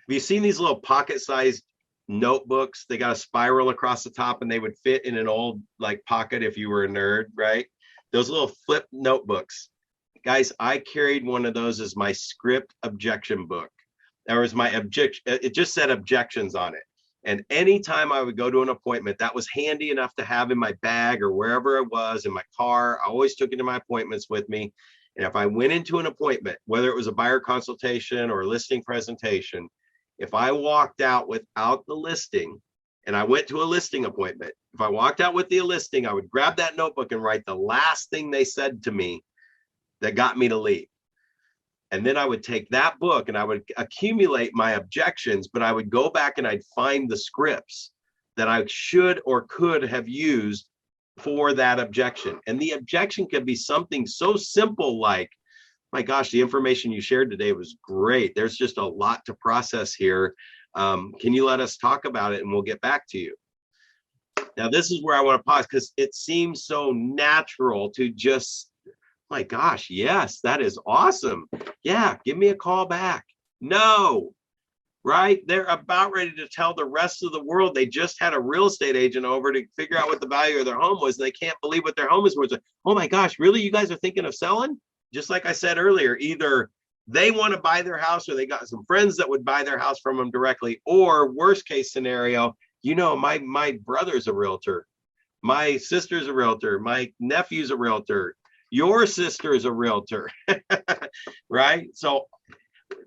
Have you seen these little pocket-sized notebooks? They got a spiral across the top and they would fit in an old pocket if you were a nerd, right? Those little flip notebooks. Guys, I carried one of those as my script objection book. There was my objection. It just said objections on it. And anytime I would go to an appointment, that was handy enough to have in my bag or wherever it was in my car. I always took it to my appointments with me. And if I went into an appointment, whether it was a buyer consultation or a listing presentation, if I walked out without the listing and I went to a listing appointment, if I walked out with the listing, I would grab that notebook and write the last thing they said to me that got me to leave. And then I would take that book and I would accumulate my objections, but I would go back and I'd find the scripts that I should or could have used for that objection. And the objection could be something so simple like, my gosh, the information you shared today was great. There's just a lot to process here. Can you let us talk about it and we'll get back to you? Now, this is where I want to pause because it seems so natural to just, my gosh, yes, that is awesome. Yeah, give me a call back. No, right? They're about ready to tell the rest of the world they just had a real estate agent over to figure out what the value of their home was. And they can't believe what their home is worth. Oh my gosh, really? You guys are thinking of selling? Just like I said earlier, either they want to buy their house, or they got some friends that would buy their house from them directly. Or worst case scenario, my brother's a realtor, my sister's a realtor, my nephew's a realtor, your sister is a realtor, right? So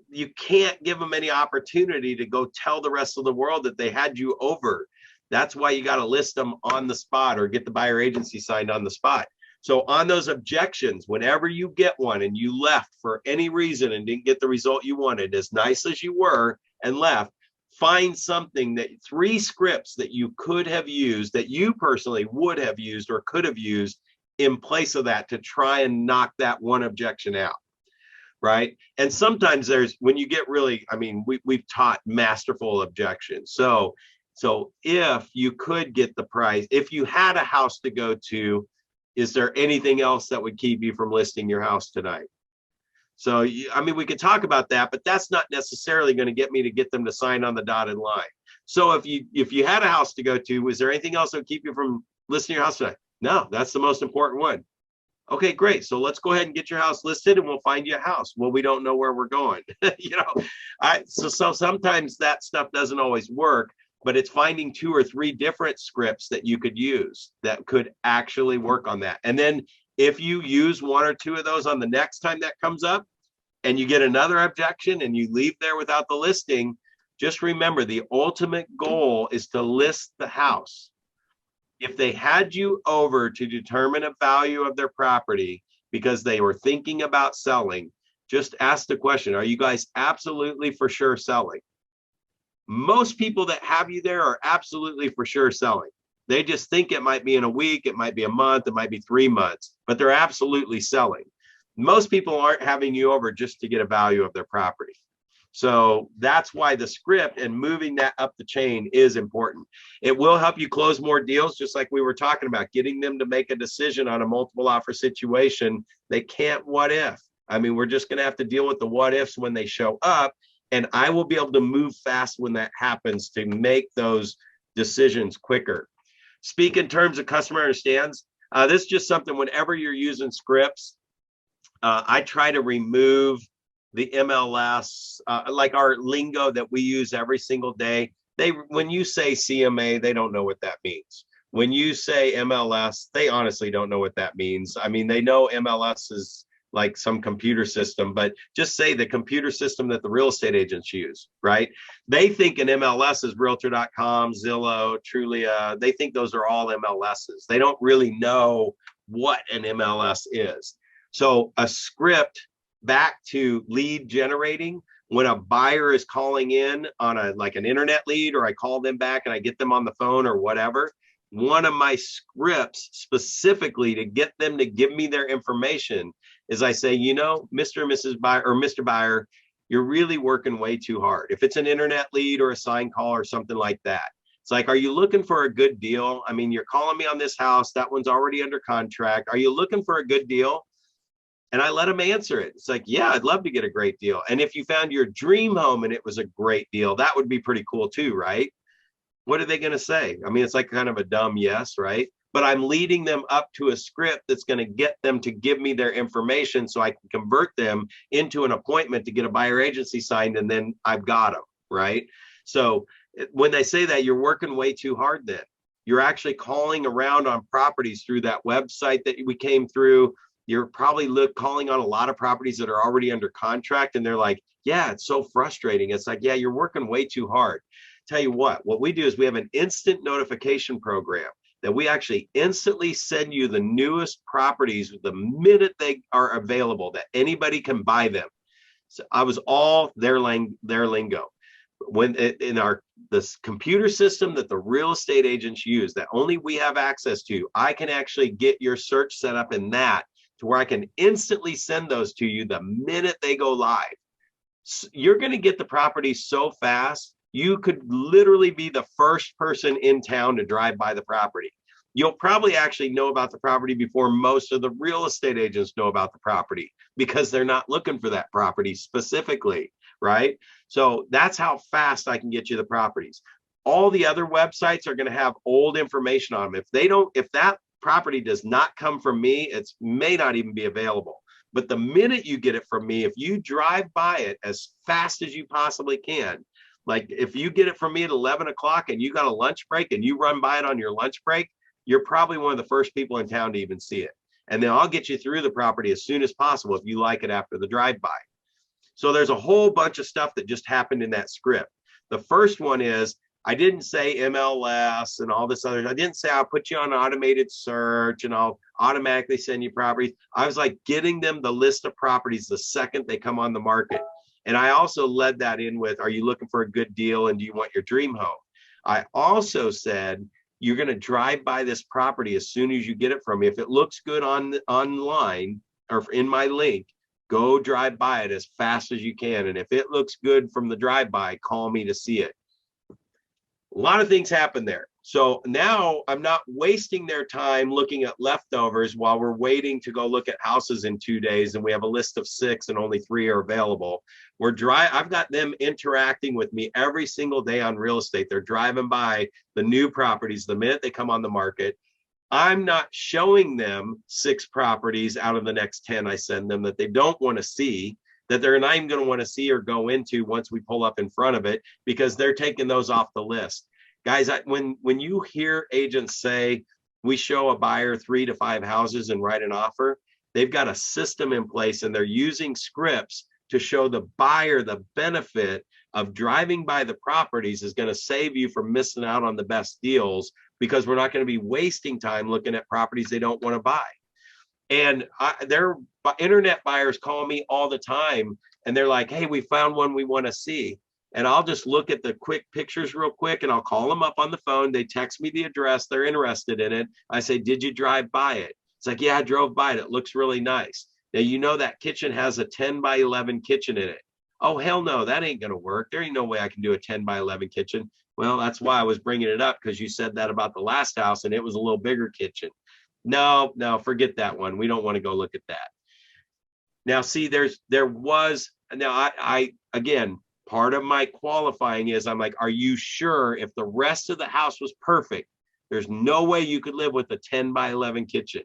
you can't give them any opportunity to go tell the rest of the world that they had you over. That's why you got to list them on the spot or get the buyer agency signed on the spot. So on those objections, whenever you get one and you left for any reason and didn't get the result you wanted, as nice as you were and left, find something, that 3 scripts that you could have used, that you personally would have used or could have used in place of that, to try and knock that one objection out. Right. And sometimes there's, when you get really, I mean, we've taught masterful objections. So if you could get the price, if you had a house to go to, is there anything else that would keep you from listing your house tonight? So, I mean, we could talk about that, but that's not necessarily going to get me to get them to sign on the dotted line. So if you had a house to go to, was there anything else that would keep you from listing your house tonight? No, that's the most important one. Okay, great. So let's go ahead and get your house listed and we'll find you a house. Well, we don't know where we're going. So sometimes that stuff doesn't always work, but it's finding 2 or 3 different scripts that you could use that could actually work on that. And then if you use 1 or 2 of those on the next time that comes up and you get another objection and you leave there without the listing, just remember the ultimate goal is to list the house. If they had you over to determine a value of their property because they were thinking about selling, just ask the question, are you guys absolutely for sure selling? Most people that have you there are absolutely for sure selling. They just think it might be in a week, it might be a month, it might be 3 months, but they're absolutely selling. Most people aren't having you over just to get a value of their property. So that's why the script and moving that up the chain is important. It will help you close more deals, just like we were talking about, getting them to make a decision on a multiple offer situation. They can't what if. I mean, we're just going to have to deal with the what ifs when they show up. And I will be able to move fast when that happens to make those decisions quicker. Speak in terms of customer understands. This is just something, whenever you're using scripts, I try to remove the MLS, like our lingo that we use every single day. When you say CMA, they don't know what that means. When you say MLS, they honestly don't know what that means. I mean, they know MLS is like some computer system, but just say the computer system that the real estate agents use, right? They think an MLS is Realtor.com, Zillow, Trulia. They think those are all MLSs. They don't really know what an MLS is. So a script back to lead generating, when a buyer is calling in on an internet lead, or I call them back and I get them on the phone or whatever, one of my scripts specifically to get them to give me their information is I say, Mr. and Mrs. Buyer, or Mr. Buyer, you're really working way too hard. If it's an internet lead or a sign call or something like that, it's like, are you looking for a good deal? I mean, you're calling me on this house. That one's already under contract. Are you looking for a good deal? And I let them answer it. It's like, yeah, I'd love to get a great deal. And if you found your dream home and it was a great deal, that would be pretty cool too, right? What are they going to say? I mean, it's like kind of a dumb yes, right? But I'm leading them up to a script that's going to get them to give me their information so I can convert them into an appointment to get a buyer agency signed, and then I've got them, right? So when they say that, you're working way too hard then. You're actually calling around on properties through that website that we came through. You're probably calling on a lot of properties that are already under contract, and they're like, yeah, it's so frustrating. It's like, yeah, you're working way too hard. Tell you what we do is we have an instant notification program that we actually instantly send you the newest properties the minute they are available, that anybody can buy them. So I was all their lingo. When in this computer system that the real estate agents use, that only we have access to, I can actually get your search set up in that to where I can instantly send those to you the minute they go live. So you're going to get the property so fast. You could literally be the first person in town to drive by the property. You'll probably actually know about the property before most of the real estate agents know about the property, because they're not looking for that property specifically, right? So that's how fast I can get you the properties. All the other websites are going to have old information on them. If that property does not come from me, it may not even be available. But the minute you get it from me, if you drive by it as fast as you possibly can, like if you get it from me at 11 o'clock and you got a lunch break and you run by it on your lunch break, you're probably one of the first people in town to even see it. And then I'll get you through the property as soon as possible if you like it after the drive-by. So there's a whole bunch of stuff that just happened in that script. The first one is, I didn't say MLS and all this other. I didn't say I'll put you on automated search and I'll automatically send you properties. I was like getting them the list of properties the second they come on the market. And I also led that in with, are you looking for a good deal and do you want your dream home? I also said, you're going to drive by this property as soon as you get it from me. If it looks good online or in my link, go drive by it as fast as you can. And if it looks good from the drive-by, call me to see it. A lot of things happen there. So now I'm not wasting their time looking at leftovers while we're waiting to go look at houses in 2 days and we have a list of 6 and only 3 are available. I've got them interacting with me every single day on real estate. They're driving by the new properties the minute they come on the market. I'm not showing them 6 properties out of the next 10 I send them that they don't want to see, that they're not even going to want to see or go into once we pull up in front of it, because they're taking those off the list. Guys, when you hear agents say we show a buyer 3 to 5 houses and write an offer, they've got a system in place and they're using scripts to show the buyer the benefit of driving by the properties is going to save you from missing out on the best deals, because we're not going to be wasting time looking at properties they don't want to buy. And their internet buyers call me all the time and they're like, hey, we found one we want to see. And I'll just look at the quick pictures real quick and I'll call them up on the phone. They text me the address. They're interested in it. I say, did you drive by it? It's like, yeah, I drove by it. It looks really nice. Now, you know, that kitchen has a 10 by 11 kitchen in it. Oh, hell no, that ain't going to work. There ain't no way I can do a 10 by 11 kitchen. Well, that's why I was bringing it up, because you said that about the last house and it was a little bigger kitchen. No, forget that one. We don't want to go look at that. Now, see, again, part of my qualifying is I'm like, are you sure if the rest of the house was perfect, there's no way you could live with a 10 by 11 kitchen?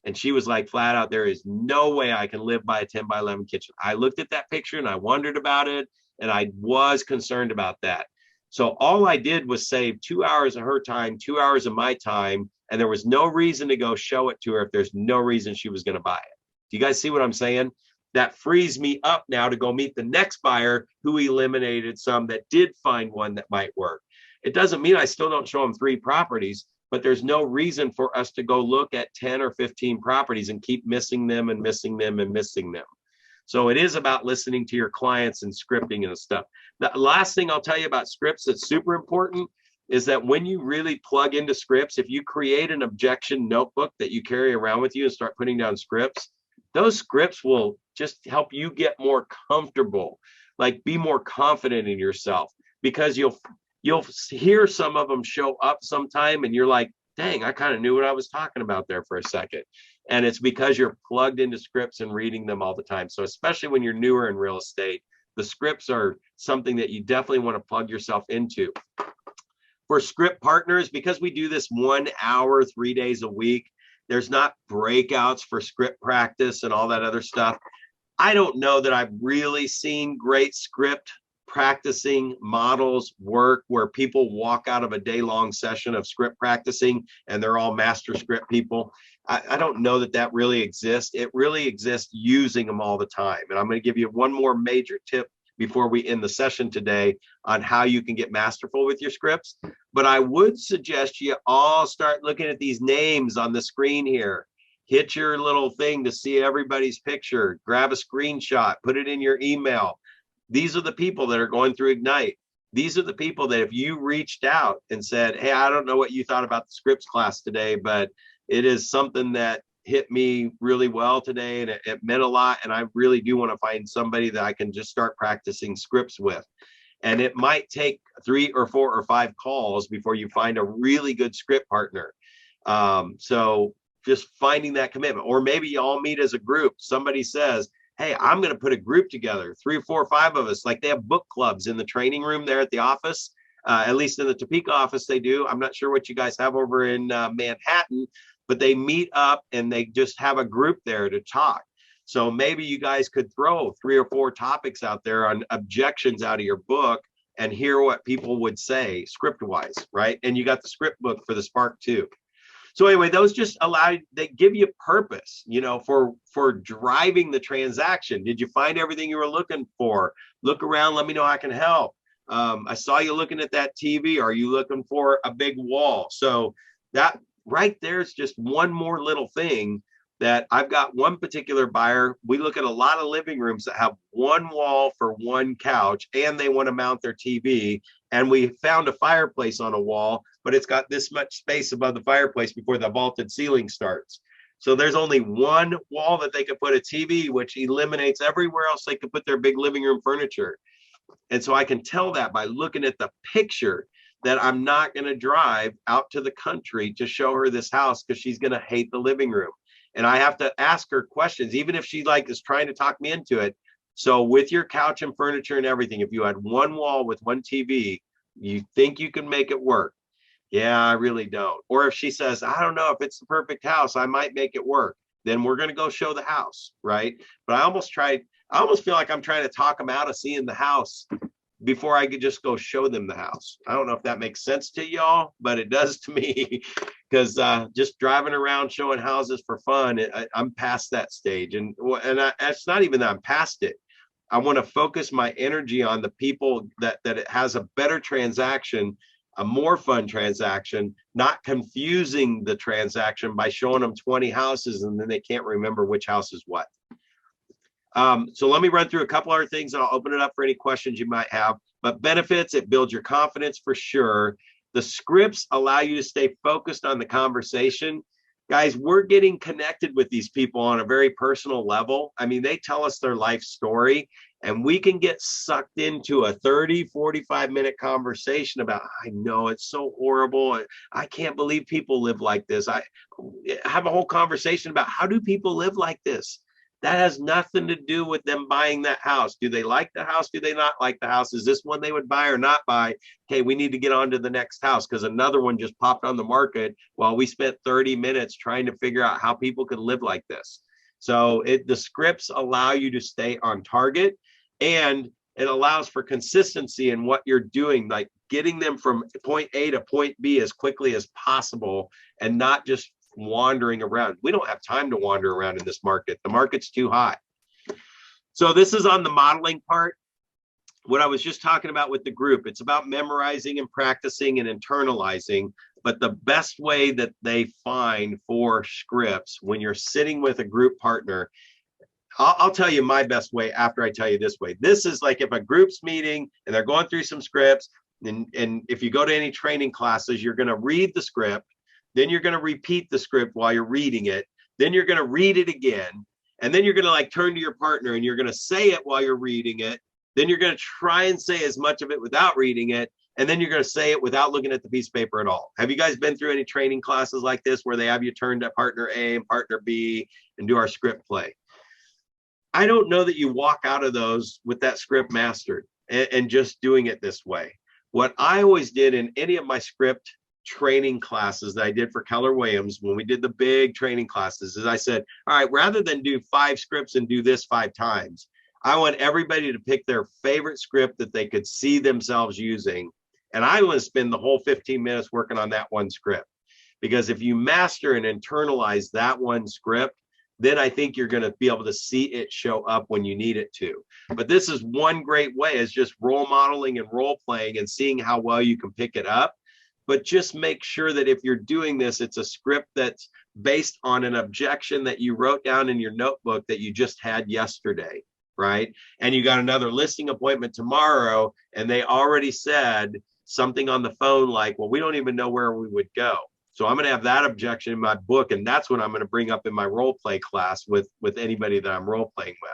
And she was like, flat out, there is no way I can live by a 10 by 11 kitchen. I looked at that picture and I wondered about it, and I was concerned about that. So all I did was save 2 hours of her time, 2 hours of my time, and there was no reason to go show it to her if there's no reason she was going to buy it. Do you guys see what I'm saying? That frees me up now to go meet the next buyer who eliminated some that did find one that might work. It doesn't mean I still don't show them 3 properties, but there's no reason for us to go look at 10 or 15 properties and keep missing them and missing them and missing them. So it is about listening to your clients and scripting and stuff. The last thing I'll tell you about scripts that's super important is that when you really plug into scripts, if you create an objection notebook that you carry around with you and start putting down scripts, those scripts will just help you get more comfortable, like be more confident in yourself, because you'll hear some of them show up sometime and you're like, dang, I kind of knew what I was talking about there for a second. And it's because you're plugged into scripts and reading them all the time. So especially when you're newer in real estate, the scripts are something that you definitely want to plug yourself into. For script partners, because we do this 1 hour, 3 days a week, there's not breakouts for script practice and all that other stuff. I don't know that I've really seen great script practicing models work where people walk out of a day-long session of script practicing and they're all master script people. I don't know that that really exists. It really exists using them all the time. And I'm going to give you one more major tip before we end the session today on how you can get masterful with your scripts. But I would suggest you all start looking at these names on the screen here. Hit your little thing to see everybody's picture. Grab a screenshot, put it in your email. These are the people that are going through Ignite. These are the people that if you reached out and said, hey, I don't know what you thought about the scripts class today, but it is something that hit me really well today and it meant a lot. And I really do want to find somebody that I can just start practicing scripts with. And it might take 3 or 4 or 5 calls before you find a really good script partner. So just finding that commitment, or maybe you all meet as a group. Somebody says, hey, I'm going to put a group together, 3 or 4 or 5 of us, like they have book clubs in the training room there at the office. At least in the Topeka office, they do. I'm not sure what you guys have over in Manhattan, but they meet up and they just have a group there to talk. So maybe you guys could throw 3 or 4 topics out there on objections out of your book and hear what people would say script wise, right? And you got the script book for the Spark too. So anyway, those just they give you purpose, you know, for driving the transaction. Did you find everything you were looking for? Look around, let me know how I can help. I saw you looking at that TV. Are you looking for a big wall? So that right there is just one more little thing that I've got one particular buyer. We look at a lot of living rooms that have one wall for one couch and they want to mount their TV. And we found a fireplace on a wall, but it's got this much space above the fireplace before the vaulted ceiling starts. So there's only one wall that they could put a TV, which eliminates everywhere else they could put their big living room furniture. And so I can tell that by looking at the picture that I'm not going to drive out to the country to show her this house because she's going to hate the living room. And I have to ask her questions, even if she is trying to talk me into it. So with your couch and furniture and everything, if you had one wall with one TV, you think you can make it work? Yeah, I really don't. Or if she says, I don't know if it's the perfect house, I might make it work. Then we're going to go show the house, right? But I almost feel like I'm trying to talk them out of seeing the house before I could just go show them the house. I don't know if that makes sense to y'all, but it does to me. Because just driving around showing houses for fun, I'm past that stage. And it's not even that I'm past it. I want to focus my energy on the people that it has a better transaction, a more fun transaction, not confusing the transaction by showing them 20 houses and then they can't remember which house is what. So let me run through a couple other things and I'll open it up for any questions you might have. But benefits, it builds your confidence for sure. The scripts allow you to stay focused on the conversation. Guys, we're getting connected with these people on a very personal level. I mean, they tell us their life story and we can get sucked into a 30, 45-minute conversation about, I know it's so horrible. I can't believe people live like this. I have a whole conversation about how do people live like this? That has nothing to do with them buying that house. Do they like the house? Do they not like the house? Is this one they would buy or not buy? Okay, we need to get on to the next house because another one just popped on the market while we spent 30 minutes trying to figure out how people could live like this. So the scripts allow you to stay on target and it allows for consistency in what you're doing, like getting them from point A to point B as quickly as possible and not just wandering around. We don't have time to wander around in this market. The market's too hot. So this is on the modeling part. What I was just talking about with the group, it's about memorizing and practicing and internalizing. But the best way that they find for scripts when you're sitting with a group partner, I'll tell you my best way after I tell you this way. This is like if a group's meeting and they're going through some scripts, and if you go to any training classes, you're going to read the script. Then you're going to repeat the script while you're reading it. Then you're going to read it again. And then you're going to like turn to your partner and you're going to say it while you're reading it. Then you're going to try and say as much of it without reading it. And then you're going to say it without looking at the piece of paper at all. Have you guys been through any training classes like this where they have you turn to partner A and partner B and do our script play? I don't know that you walk out of those with that script mastered and just doing it this way. What I always did in any of my script training classes that I did for Keller Williams, when we did the big training classes, is I said, all right, rather than do 5 scripts and do this 5 times, I want everybody to pick their favorite script that they could see themselves using. And I want to spend the whole 15 minutes working on that one script. Because if you master and internalize that one script, then I think you're going to be able to see it show up when you need it to. But this is one great way, is just role modeling and role playing and seeing how well you can pick it up. But just make sure that if you're doing this, it's a script that's based on an objection that you wrote down in your notebook that you just had yesterday, right? And you got another listing appointment tomorrow, and they already said something on the phone like, well, we don't even know where we would go. So I'm going to have that objection in my book, and that's what I'm going to bring up in my role play class with anybody that I'm role playing with.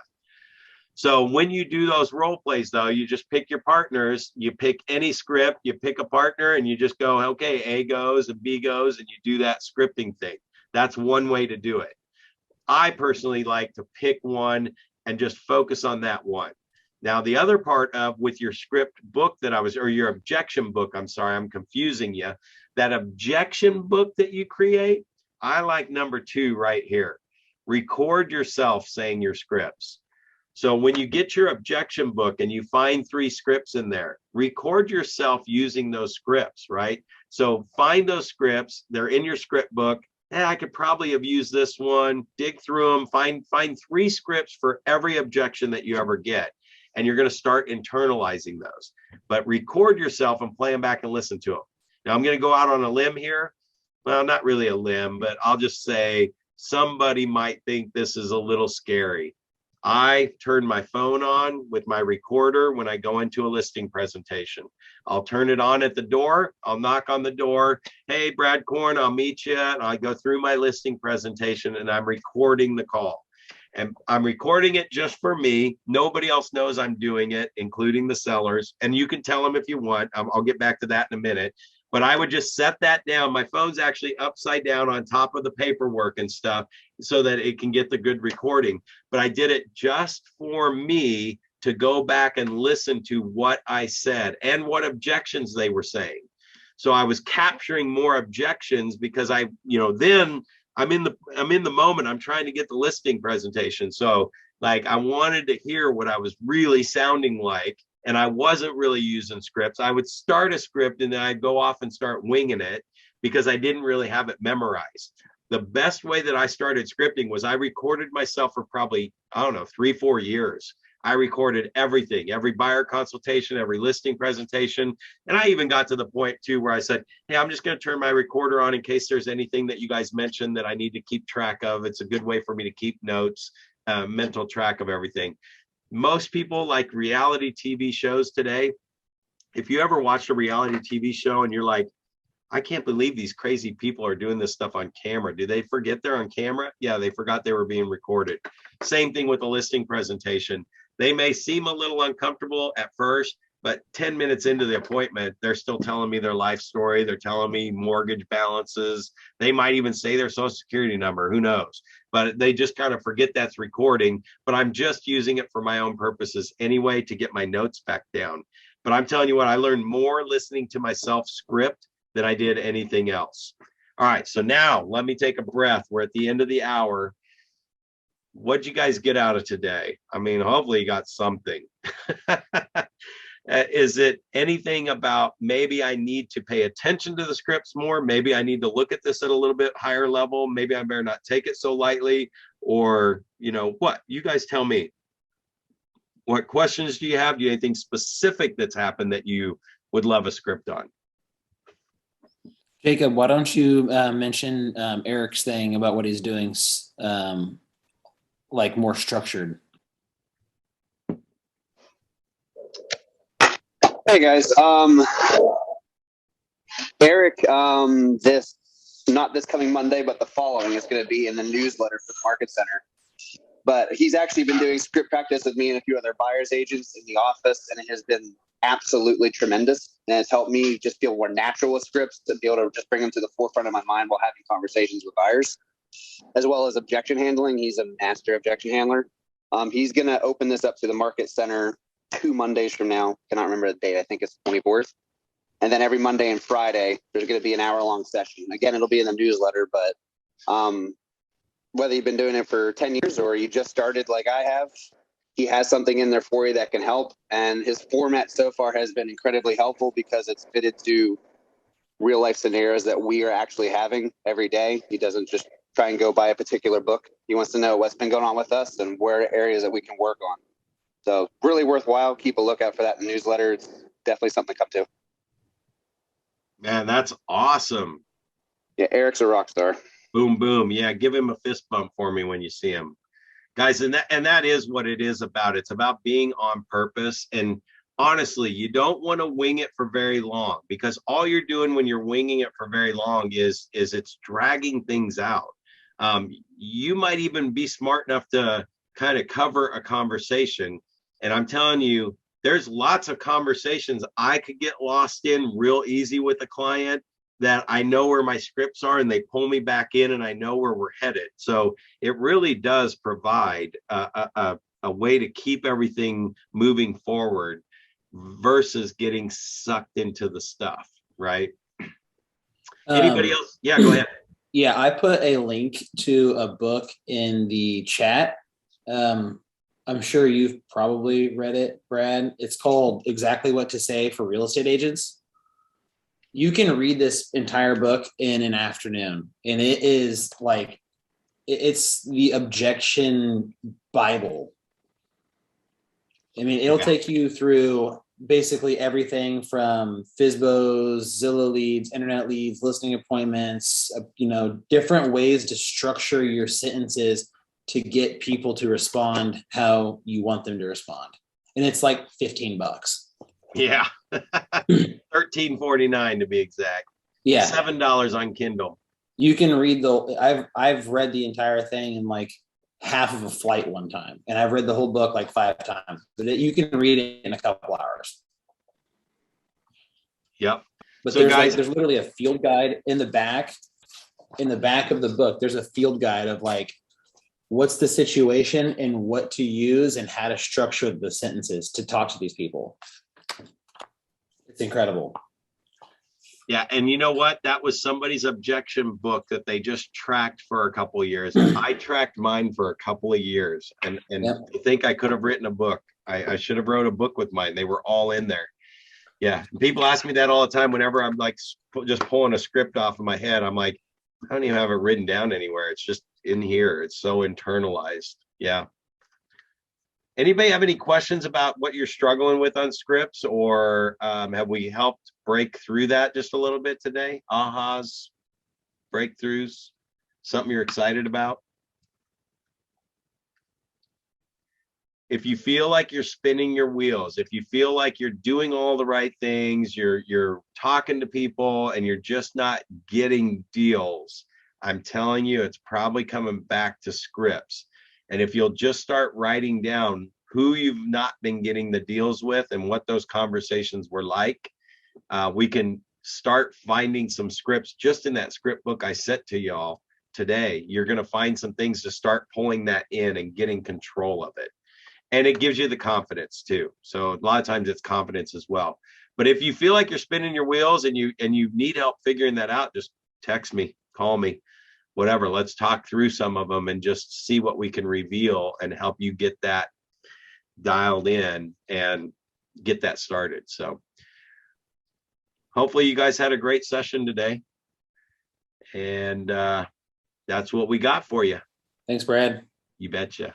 So when you do those role plays, though, you just pick your partners, you pick any script, you pick a partner, and you just go, okay, A goes and B goes, and you do that scripting thing. That's one way to do it. I personally like to pick one and just focus on that one. Now, the other part of with your script book or your objection book, I'm sorry, I'm confusing you. That objection book that you create, I like number 2 right here. record yourself saying your scripts. So when you get your objection book and you find 3 scripts in there, record yourself using those scripts, right? So find those scripts, they're in your script book. I could probably have used this one, dig through them, find 3 scripts for every objection that you ever get. And you're going to start internalizing those. But record yourself and play them back and listen to them. Now I'm going to go out on a limb here. Well, not really a limb, but I'll just say somebody might think this is a little scary. I turn my phone on with my recorder when I go into a listing presentation. I'll turn it on at the door. I'll knock on the door. Hey, Brad Korn, I'll meet you. And I go through my listing presentation and I'm recording the call. And I'm recording it just for me. Nobody else knows I'm doing it, including the sellers. And you can tell them if you want. I'll get back to that in a minute. But I would just set that down. My phone's actually upside down on top of the paperwork and stuff so that it can get the good recording. But I did it just for me to go back and listen to what I said and what objections they were saying. So I was capturing more objections because then I'm in the moment. I'm trying to get the listing presentation. So like I wanted to hear what I was really sounding like. And I wasn't really using scripts. I would start a script and then I'd go off and start winging it because I didn't really have it memorized. The best way that I started scripting was I recorded myself for probably, 3-4 years. I recorded everything, every buyer consultation, every listing presentation. And I even got to the point too where I said, hey, I'm just going to turn my recorder on in case there's anything that you guys mentioned that I need to keep track of. It's a good way for me to keep notes, mental track of everything. Most people like reality TV shows today. If you ever watched a reality TV show and you're like, I can't believe these crazy people are doing this stuff on camera. Do they forget they're on camera? Yeah, they forgot they were being recorded. Same thing with a listing presentation. They may seem a little uncomfortable at first, but 10 minutes into the appointment, they're still telling me their life story. They're telling me mortgage balances. They might even say their social security number. Who knows? But they just kind of forget that's recording. But I'm just using it for my own purposes anyway to get my notes back down. But I'm telling you what, I learned more listening to myself script than I did anything else. All right, so now let me take a breath. We're at the end of the hour. What'd you guys get out of today? I mean, hopefully you got something. Is it anything about maybe I need to pay attention to the scripts more? Maybe I need to look at this at a little bit higher level. Maybe I better not take it so lightly, or, what? You guys tell me. What questions do you have? Do you have anything specific that's happened that you would love a script on? Jacob, why don't you mention Eric's thing about what he's doing, like more structured? Hey guys, Eric, not this coming Monday, but the following is going to be in the newsletter for the Market Center. But he's actually been doing script practice with me and a few other buyers agents in the office, and it has been absolutely tremendous. And it's helped me just feel more natural with scripts to be able to just bring them to the forefront of my mind while having conversations with buyers, as well as objection handling. He's a master objection handler. He's going to open this up to the Market Center 2 Mondays from now. Cannot remember the date. I think it's 24th. And then every Monday and Friday, there's going to be an hour-long session. Again, it'll be in the newsletter, but whether you've been doing it for 10 years or you just started like I have, he has something in there for you that can help. And his format so far has been incredibly helpful because it's fitted to real-life scenarios that we are actually having every day. He doesn't just try and go by a particular book. He wants to know what's been going on with us and where areas that we can work on. So really worthwhile. Keep a lookout for that in the newsletter. It's definitely something to come to. Man, that's awesome. Yeah, Eric's a rock star. Boom, boom. Yeah, give him a fist bump for me when you see him. Guys, and that is what it is about. It's about being on purpose. And honestly, you don't want to wing it for very long, because all you're doing when you're winging it for very long is it's dragging things out. You might even be smart enough to kind of cover a conversation. And I'm telling you, there's lots of conversations I could get lost in real easy with a client that I know where my scripts are and they pull me back in and I know where we're headed. So it really does provide a way to keep everything moving forward versus getting sucked into the stuff, right? Anybody else? Yeah, go ahead. Yeah, I put a link to a book in the chat. I'm sure you've probably read it, Brad. It's called Exactly What to Say for Real Estate Agents. You can read this entire book in an afternoon, and it is like, it's the objection Bible. I mean, it'll take you through basically everything from FSBOs, Zillow leads, internet leads, listing appointments, different ways to structure your sentences to get people to respond how you want them to respond. And it's like $15. Yeah. $13.49 to be exact. Yeah. $7 on Kindle. You can read I've read the entire thing in like half of a flight one time, and I've read the whole book like 5 times, but you can read it in a couple hours. Yep. But So there's literally a field guide in the back of the book. There's a field guide of like, what's the situation and what to use and how to structure the sentences to talk to these people. It's incredible. Yeah, and you know what? That was somebody's objection book that they just tracked for a couple of years. I tracked mine for a couple of years, and Yep. I think I could have written a book. I should have wrote a book with mine. They were all in there. Yeah, people ask me that all the time whenever I'm like just pulling a script off of my head. I'm like, I don't even have it written down anywhere. It's just in here. It's so internalized. Yeah. Anybody have any questions about what you're struggling with on scripts, or have we helped break through that just a little bit today? Ahas, breakthroughs, something you're excited about? If you feel like you're spinning your wheels, if you feel like you're doing all the right things, you're talking to people and you're just not getting deals, I'm telling you, it's probably coming back to scripts. And if you'll just start writing down who you've not been getting the deals with and what those conversations were like, we can start finding some scripts just in that script book I sent to y'all today. You're going to find some things to start pulling that in and getting control of it. And it gives you the confidence too. So a lot of times it's confidence as well. But if you feel like you're spinning your wheels and you need help figuring that out, just text me, call me, whatever. Let's talk through some of them and just see what we can reveal and help you get that dialed in and get that started. So hopefully you guys had a great session today. And that's what we got for you. Thanks, Brad. You betcha.